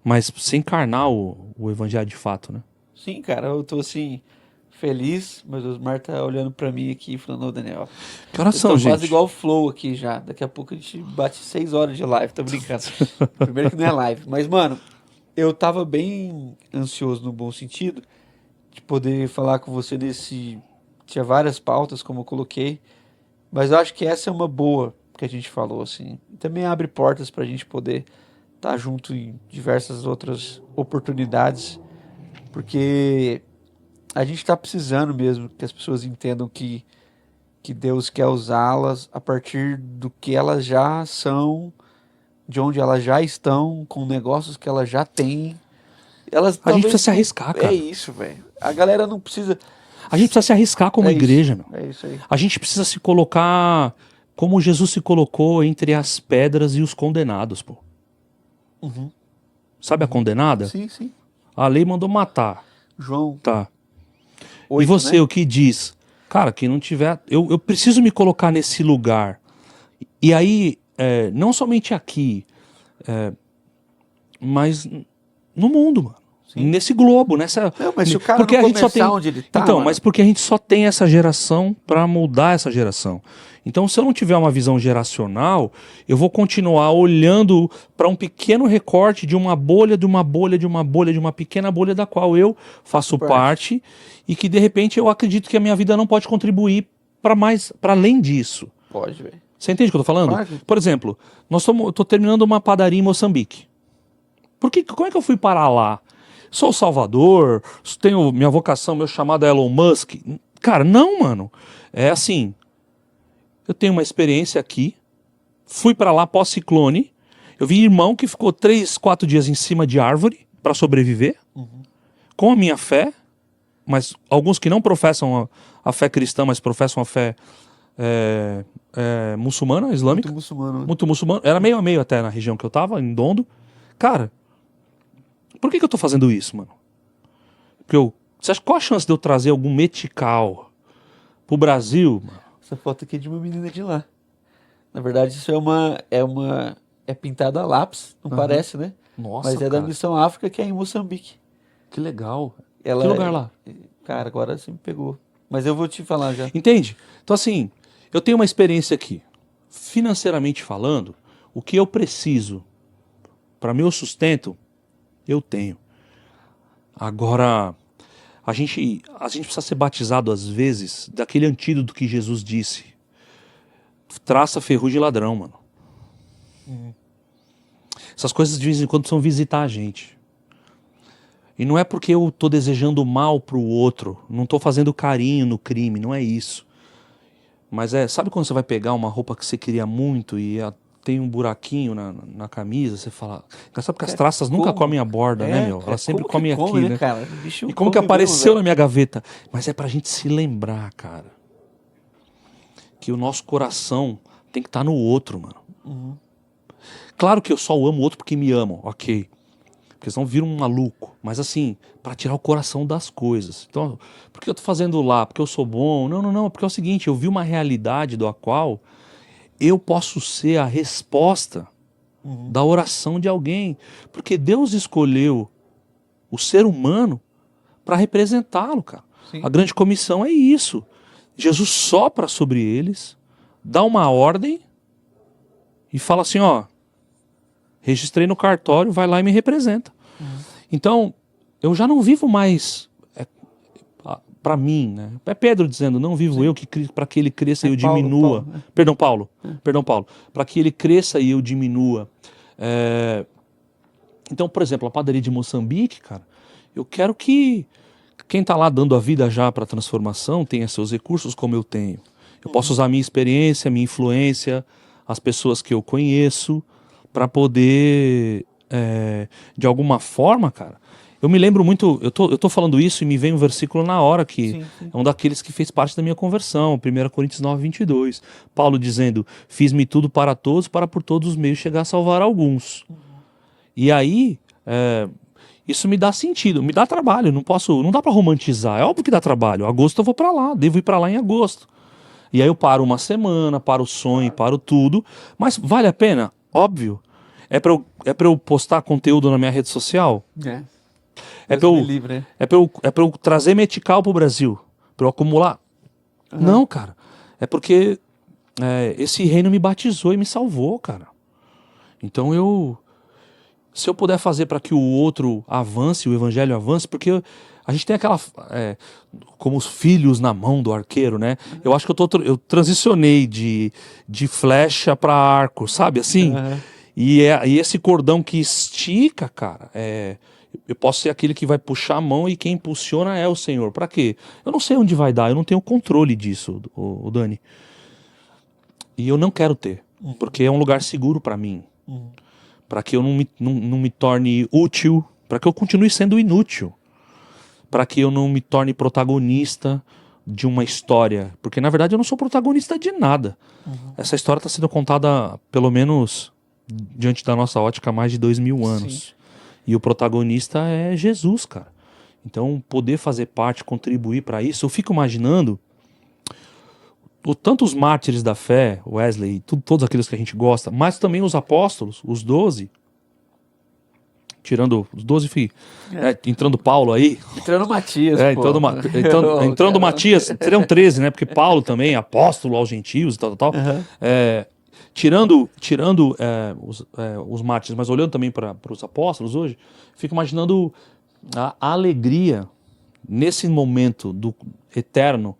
B: mas sem encarnar o evangelho de fato, né?
A: Sim, cara, eu tô assim, feliz, mas o Osmar tá olhando pra mim aqui falando, ô Daniel,
B: Que horas
A: eu
B: são,
A: tô
B: gente?
A: quase igual o Flow aqui já. Daqui a pouco a gente bate 6 horas de live, tô brincando. Primeiro que não é live. Mas, mano, eu tava bem ansioso no bom sentido de poder falar com você desse. Tinha várias pautas, como eu coloquei, mas eu acho que essa é uma boa que a gente falou, assim. E também abre portas pra gente poder estar junto em diversas outras oportunidades, porque a gente tá precisando mesmo que as pessoas entendam que Deus quer usá-las a partir do que elas já são, de onde elas já estão, com negócios que elas já têm. Elas
B: A gente
A: talvez
B: precisa se arriscar, cara.
A: É isso, velho. A galera não precisa.
B: A gente precisa se arriscar como
A: É
B: igreja,
A: isso,
B: meu.
A: É isso aí.
B: A gente precisa se colocar como Jesus se colocou entre as pedras e os condenados, pô.
A: Uhum.
B: Sabe a condenada?
A: Sim, sim.
B: A lei mandou matar.
A: João
B: Tá.
A: 8,
B: E você,
A: né?
B: o que diz? Cara, que não tiver... Eu preciso me colocar nesse lugar. E aí, não somente aqui, mas no mundo, mano.
A: Sim.
B: Nesse globo, nessa...
A: Não, mas se o cara
B: porque
A: não
B: a gente só
A: começar
B: tem...
A: onde ele tá,
B: Então,
A: mano,
B: mas porque a gente só tem essa geração pra mudar essa geração. Então, se eu não tiver uma visão geracional, eu vou continuar olhando para um pequeno recorte de uma bolha, de uma bolha, de uma bolha, de uma pequena bolha da qual eu faço parte e que, de repente, eu acredito que a minha vida não pode contribuir para além disso.
A: pode, velho.
B: Você entende o que eu tô falando?
A: Claro.
B: Por exemplo, eu tô terminando uma padaria em Moçambique. Como é que eu fui parar lá? Sou Salvador, tenho minha vocação, meu chamado é Elon Musk. Cara, não, mano. É assim, eu tenho uma experiência aqui, fui pra lá pós-ciclone, eu vi irmão que ficou 3, 4 dias em cima de árvore pra sobreviver, com a minha fé, mas alguns que não professam a fé cristã, mas professam a fé muçulmana, islâmica.
A: Muito muçulmano.
B: Muito muçulmano. Era meio a meio até na região que eu tava, em Dondo. Cara, por que eu tô fazendo isso, mano? Porque você acha qual a chance de eu trazer algum metical pro Brasil, mano?
A: Essa foto aqui é de uma menina de lá. Na verdade, isso é pintada a lápis, não parece, né?
B: Nossa,
A: Mas é da Missão África, que é em Moçambique.
B: que legal.
A: Ela
B: Que lugar lá?
A: Cara, agora você me pegou. Mas eu vou te falar já.
B: Entende? Então assim, eu tenho uma experiência aqui. Financeiramente falando, o que eu preciso para meu sustento, eu tenho. Agora, a gente precisa ser batizado às vezes daquele antídoto que Jesus disse. Traça ferrugem e ladrão, mano. Essas coisas de vez em quando precisam visitar a gente. E não é porque eu tô desejando mal pro outro, não tô fazendo carinho no crime, não é isso. Mas sabe quando você vai pegar uma roupa que você queria muito e tem um buraquinho na camisa, você fala... Sabe que as traças nunca comem a borda, né, meu? Elas sempre comem aqui, né?
A: Cara?
B: E como que apareceu na minha gaveta? Mas é pra gente se lembrar, cara, que o nosso coração tem que estar no outro, mano. Claro que eu só amo o outro porque me amam, ok. Porque senão vira um maluco. Mas assim, pra tirar o coração das coisas. Então, por que eu tô fazendo lá? Porque eu sou bom? Não. Porque é o seguinte, eu vi uma realidade da qual eu posso ser a resposta da oração de alguém. Porque Deus escolheu o ser humano para representá-lo, cara.
A: Sim.
B: A grande comissão é isso. Jesus sopra sobre eles, dá uma ordem e fala assim, ó, registrei no cartório, vai lá e me representa. Então, eu já não vivo mais para mim, né? É Pedro dizendo, não vivo eu, para que ele cresça e eu diminua.
A: Paulo, né?
B: Perdão, Paulo. Para que ele cresça e eu diminua. Então, por exemplo, a padaria de Moçambique, cara, eu quero que quem está lá dando a vida já para a transformação tenha seus recursos como eu tenho. Eu posso usar a minha experiência, a minha influência, as pessoas que eu conheço, para poder, de alguma forma, cara. Eu me lembro muito, eu tô falando isso e me vem um versículo na hora que é um daqueles que fez parte da minha conversão, 1 Coríntios 9:22. Paulo dizendo, fiz-me tudo para todos, para por todos os meios chegar a salvar alguns. E aí, isso me dá sentido, me dá trabalho, não dá para romantizar, é óbvio que dá trabalho. Agosto eu vou para lá, devo ir para lá em agosto. E aí eu paro uma semana, paro o sonho, paro tudo, mas vale a pena? Óbvio. É pra eu postar conteúdo na minha rede social? É pra eu trazer metical pro Brasil? Pra eu acumular? Não, cara. É porque esse reino me batizou e me salvou, cara. Então se eu puder fazer para que o outro avance, o evangelho avance, porque a gente tem aquela, como os filhos na mão do arqueiro, né? Eu acho que eu transicionei de flecha para arco, sabe assim? E esse cordão que estica, cara, eu posso ser aquele que vai puxar a mão e quem impulsiona é o Senhor. Para quê? Eu não sei onde vai dar, eu não tenho controle disso, o Dani. E eu não quero ter, porque é um lugar seguro para mim. Para que eu não me torne útil, para que eu continue sendo inútil, para que eu não me torne protagonista de uma história, porque na verdade eu não sou protagonista de nada. Essa história está sendo contada, pelo menos diante da nossa ótica, há mais de 2000 anos. Sim. E o protagonista é Jesus, cara. Então, poder fazer parte, contribuir para isso, eu fico imaginando tanto os mártires da fé, Wesley, todos aqueles que a gente gosta, mas também os apóstolos, os 12, tirando os 12, entrando Paulo aí.
A: Entrando Matias,
B: entrando Matias, seriam 13, né? Porque Paulo também, apóstolo aos gentios e tal. Tirando os mártires, mas olhando também para os apóstolos hoje, fico imaginando a alegria nesse momento do eterno,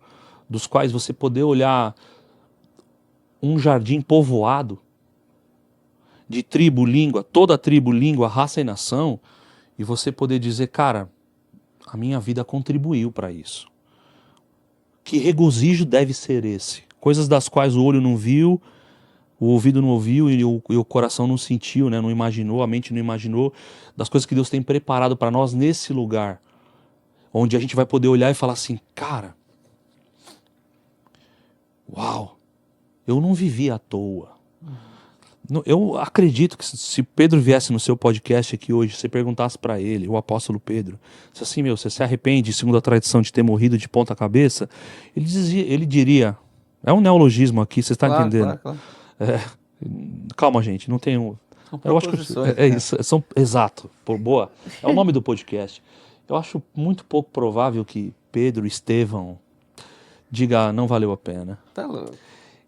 B: dos quais você poder olhar um jardim povoado de tribo, língua, toda tribo, língua, raça e nação, e você poder dizer, cara, a minha vida contribuiu para isso. Que regozijo deve ser esse? Coisas das quais o olho não viu, o ouvido não ouviu e o coração não sentiu, né? Não imaginou, a mente não imaginou, das coisas que Deus tem preparado para nós nesse lugar, onde a gente vai poder olhar e falar assim, cara, uau, eu não vivi à toa. Eu acredito que se Pedro viesse no seu podcast aqui hoje, você perguntasse para ele, o apóstolo Pedro, se assim, você se arrepende, segundo a tradição, de ter morrido de ponta cabeça? Ele diria, é um neologismo aqui, você está entendendo?
A: Claro.
B: Calma, gente, não tem eu acho que isso, exato, boa, é o nome do podcast. Eu acho muito pouco provável que Pedro, Estevão, diga, não valeu a pena.
A: Tá louco.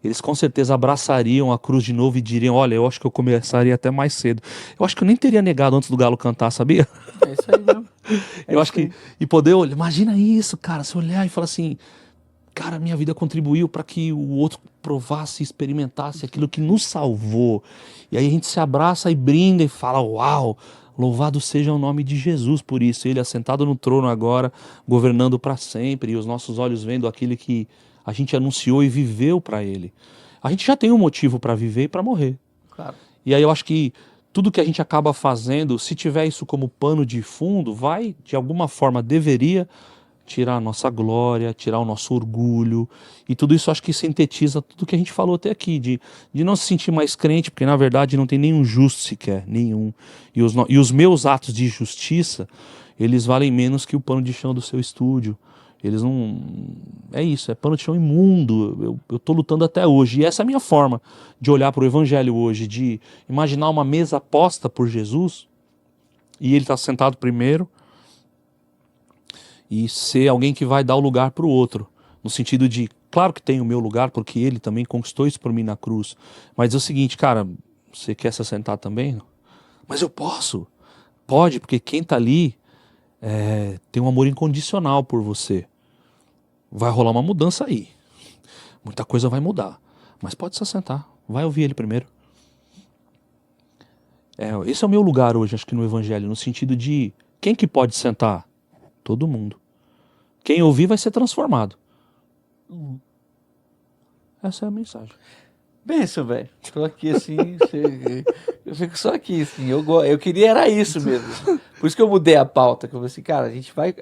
B: Eles com certeza abraçariam a cruz de novo e diriam, olha, eu acho que eu começaria até mais cedo. Eu acho que eu nem teria negado antes do galo cantar, sabia?
A: É isso aí mesmo.
B: Eu acho que, e poder olhar, imagina isso, cara, você olhar e falar assim, cara, minha vida contribuiu para que o outro provasse, experimentasse aquilo que nos salvou. E aí a gente se abraça e brinda e fala, uau, louvado seja o nome de Jesus por isso. Ele assentado no trono agora, governando para sempre, e os nossos olhos vendo aquele que a gente anunciou e viveu para ele. A gente já tem um motivo para viver e para morrer.
A: Claro.
B: E aí eu acho que tudo que a gente acaba fazendo, se tiver isso como pano de fundo, vai, de alguma forma, deveria tirar a nossa glória, tirar o nosso orgulho, e tudo isso acho que sintetiza tudo que a gente falou até aqui, de não se sentir mais crente, porque na verdade não tem nenhum justo sequer, nenhum. E os meus atos de justiça, eles valem menos que o pano de chão do seu estúdio. Eles é isso, é pano de chão imundo. Eu tô lutando até hoje. E essa é a minha forma de olhar para o evangelho hoje, de imaginar uma mesa posta por Jesus e ele tá sentado primeiro e ser alguém que vai dar o lugar para o outro. No sentido de, claro que tem o meu lugar, porque ele também conquistou isso por mim na cruz. Mas é o seguinte, cara, você quer se assentar também? Mas eu posso. Pode, porque quem tá ali tem um amor incondicional por você. Vai rolar uma mudança aí. Muita coisa vai mudar. Mas pode se assentar. Vai ouvir ele primeiro. Esse é o meu lugar hoje, acho que no evangelho, no sentido de quem que pode sentar? Todo mundo. Quem ouvir vai ser transformado. Essa é a mensagem.
A: Benção, velho. Tô aqui assim, eu fico só aqui, assim. Eu queria era isso mesmo. Por isso que eu mudei a pauta, que eu falei assim, cara,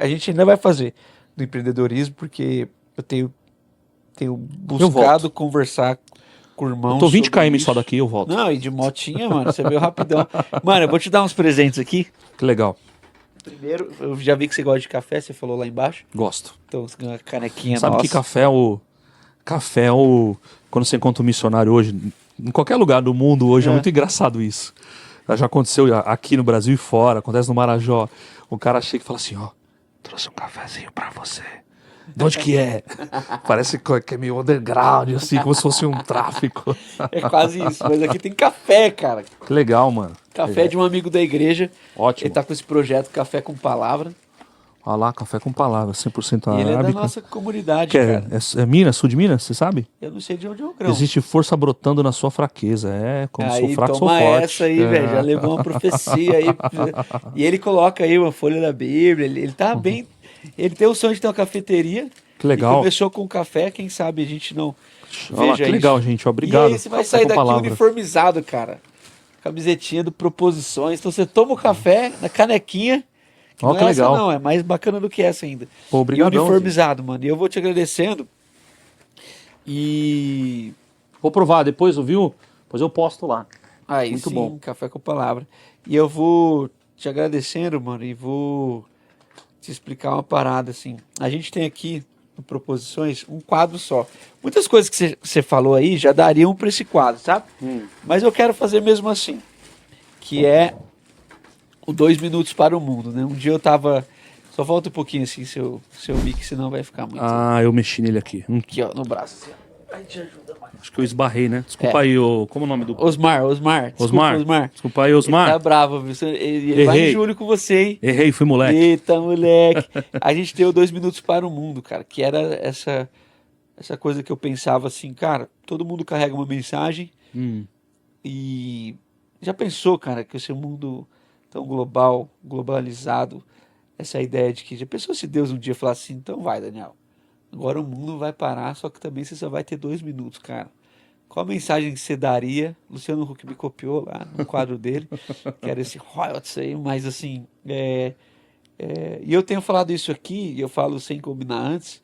A: a gente ainda vai fazer do empreendedorismo, porque eu tenho buscado conversar com o irmão.
B: Eu tô 20
A: sobre
B: km
A: isso.
B: só daqui, eu volto.
A: Não, e de motinha, mano, você veio rapidão. Mano, eu vou te dar uns presentes aqui.
B: Que legal.
A: Primeiro, eu já vi que você gosta de café, você falou lá embaixo.
B: Gosto.
A: Então, você ganhou uma canequinha
B: Sabe
A: nossa.
B: que café é o... Quando você encontra um missionário hoje, em qualquer lugar do mundo hoje, é muito engraçado isso. Já aconteceu aqui no Brasil e fora, acontece no Marajó. O cara chega e fala assim, ó, trouxe um cafezinho pra você. De onde que é? Parece que é meio underground, assim, como se fosse um tráfico.
A: É quase isso, mas aqui tem café, cara.
B: Que legal, mano.
A: Café de um amigo da igreja.
B: Ótimo.
A: Ele tá com esse projeto Café com Palavra.
B: Olha lá, café com palavras, 100%
A: E ele é da
B: arábica.
A: nossa comunidade,
B: Que
A: cara.
B: é Minas, sul de Minas, você sabe?
A: Eu não sei de onde é o grão.
B: Existe força brotando na sua fraqueza. É, como sou
A: Aí
B: fraco, sou
A: toma
B: forte.
A: essa aí, velho. Já levou uma profecia aí. E ele coloca aí uma folha da Bíblia. Ele tá bem. Ele tem o sonho de ter uma cafeteria.
B: Que legal.
A: E começou com café, quem sabe a gente não
B: Olha lá,
A: veja
B: que legal,
A: isso.
B: gente. Obrigado.
A: E aí você vai
B: Café
A: sair
B: com
A: daqui
B: palavras.
A: uniformizado, cara. Camisetinha do Proposições. Então você toma o café na canequinha. Que
B: Ó,
A: não
B: que
A: é essa
B: legal.
A: não, é mais bacana do que essa ainda.
B: Pô,
A: E
B: obrigadão,
A: uniformizado, mano. E eu vou te agradecendo. E
B: Vou provar depois, viu? Depois eu posto lá.
A: aí
B: Muito
A: sim,
B: bom.
A: café com palavra. E eu vou te agradecendo, mano, e vou te explicar uma parada, assim. A gente tem aqui, no Proposições, um quadro só. Muitas coisas que você falou aí já dariam para esse quadro, sabe? Mas eu quero fazer mesmo assim. Que é o 2 minutos para o mundo, né? Um dia eu tava... Só volta um pouquinho assim, seu mic, senão vai ficar muito...
B: Ah, eu mexi nele aqui.
A: Aqui, ó, no braço. Assim, ó. Aí te ajuda mais.
B: Acho que eu esbarrei, né? Desculpa aí, como é o nome do...
A: Osmar. Desculpa, Osmar.
B: Desculpa aí, Osmar.
A: Ele tá bravo, viu? Ele vai em
B: Errei.
A: julho com você, hein?
B: Errei, fui moleque.
A: Eita, moleque. A gente deu 2 minutos para o mundo, cara. Que era essa coisa que eu pensava assim, cara, todo mundo carrega uma mensagem e já pensou, cara, que esse mundo tão globalizado, essa ideia de que, já pensou se Deus um dia falar assim, então vai, Daniel, agora o mundo vai parar, só que também você só vai ter 2 minutos, cara. Qual a mensagem que você daria? Luciano Huck me copiou lá no quadro dele, que era esse royalties aí, mas assim, e eu tenho falado isso aqui, e eu falo sem combinar antes,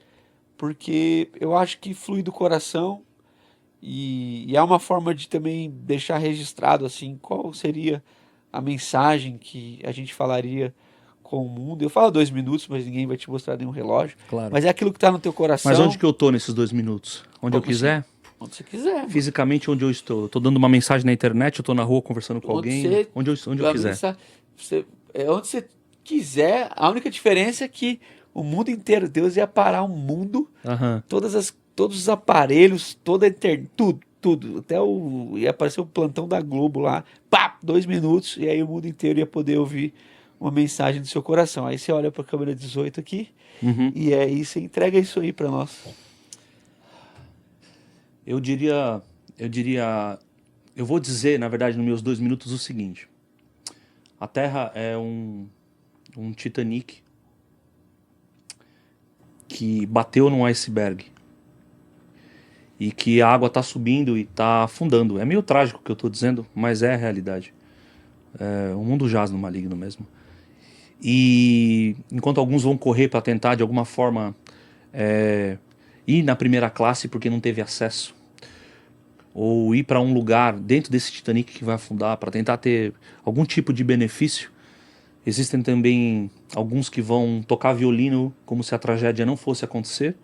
A: porque eu acho que flui do coração e é uma forma de também deixar registrado assim qual seria a mensagem que a gente falaria com o mundo. Eu falo 2 minutos, mas ninguém vai te mostrar nenhum relógio.
B: Claro.
A: Mas é aquilo que está no teu coração.
B: Mas onde que eu tô nesses 2 minutos? Onde eu
A: Como
B: quiser?
A: assim? Onde você quiser. Mano.
B: Fisicamente, onde eu estou? Eu tô dando uma mensagem na internet, eu tô na rua conversando com
A: Onde
B: alguém?
A: você-
B: Onde eu
A: A
B: quiser.
A: onde você quiser. A única diferença é que o mundo inteiro, Deus ia parar o mundo,
B: Aham.
A: todos os aparelhos, toda a internet, tudo. Ia aparecer o plantão da Globo lá, pá, 2 minutos, e aí o mundo inteiro ia poder ouvir uma mensagem do seu coração. Aí você olha para a câmera 18 aqui, e aí você entrega isso aí para nós.
B: Eu vou dizer, na verdade, nos meus 2 minutos o seguinte. A Terra é um Titanic que bateu num iceberg e que a água está subindo e está afundando. É meio trágico o que eu estou dizendo, mas é a realidade. O mundo jaz no maligno mesmo. E enquanto alguns vão correr para tentar de alguma forma ir na primeira classe porque não teve acesso, ou ir para um lugar dentro desse Titanic que vai afundar para tentar ter algum tipo de benefício, existem também alguns que vão tocar violino como se a tragédia não fosse acontecer.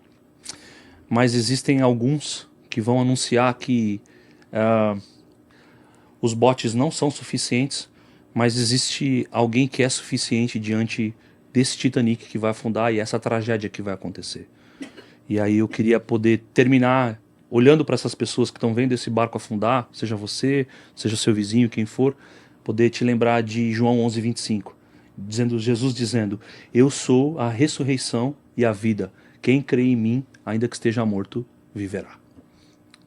B: mas existem alguns que vão anunciar que os bots não são suficientes, mas existe alguém que é suficiente diante desse Titanic que vai afundar e essa tragédia que vai acontecer. E aí eu queria poder terminar olhando para essas pessoas que estão vendo esse barco afundar, seja você, seja seu vizinho, quem for, poder te lembrar de João 11:25, Jesus dizendo: eu sou a ressurreição e a vida. Quem crê em mim, ainda que esteja morto, viverá.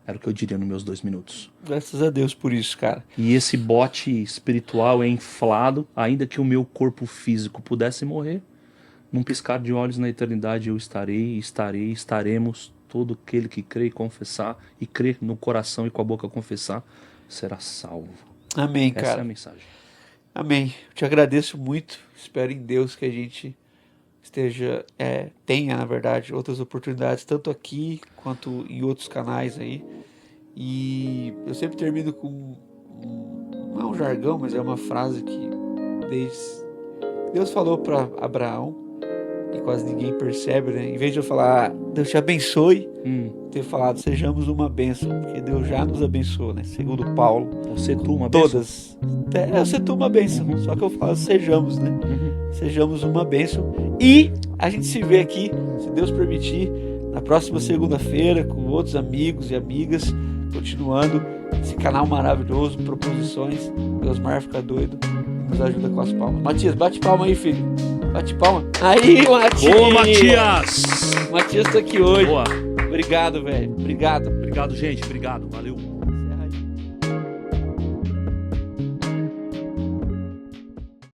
B: Era o que eu diria nos meus 2 minutos.
A: Graças a Deus por isso, cara.
B: E esse bote espiritual é inflado, ainda que o meu corpo físico pudesse morrer, num piscar de olhos na eternidade eu estaremos, todo aquele que crê e confessar, e crê no coração e com a boca confessar, será salvo.
A: Amém, cara.
B: Essa é a mensagem.
A: Amém. Eu te agradeço muito. Espero em Deus que a gente tenha, na verdade, outras oportunidades, tanto aqui quanto em outros canais aí. E eu sempre termino com, não é um jargão, mas é uma frase que Deus falou para Abraão, e quase ninguém percebe, né? Em vez de eu falar, Deus te abençoe, ter falado, sejamos uma bênção, porque Deus já nos abençoou, né? Segundo Paulo.
B: Você tu uma bênção?
A: Todas. Você tu uma bênção. Só que eu falo, sejamos, né? Sejamos uma bênção. E a gente se vê aqui, se Deus permitir, na próxima segunda-feira, com outros amigos e amigas, continuando esse canal maravilhoso, proposições. Deusmar fica doido, nos ajuda com as palmas. Matias, bate palma aí, filho. Bate palma. Aí, Matias!
B: Ô, Matias!
A: Matias tá aqui hoje.
B: Boa.
A: Obrigado, velho. Obrigado.
B: Obrigado, gente. Obrigado. Valeu.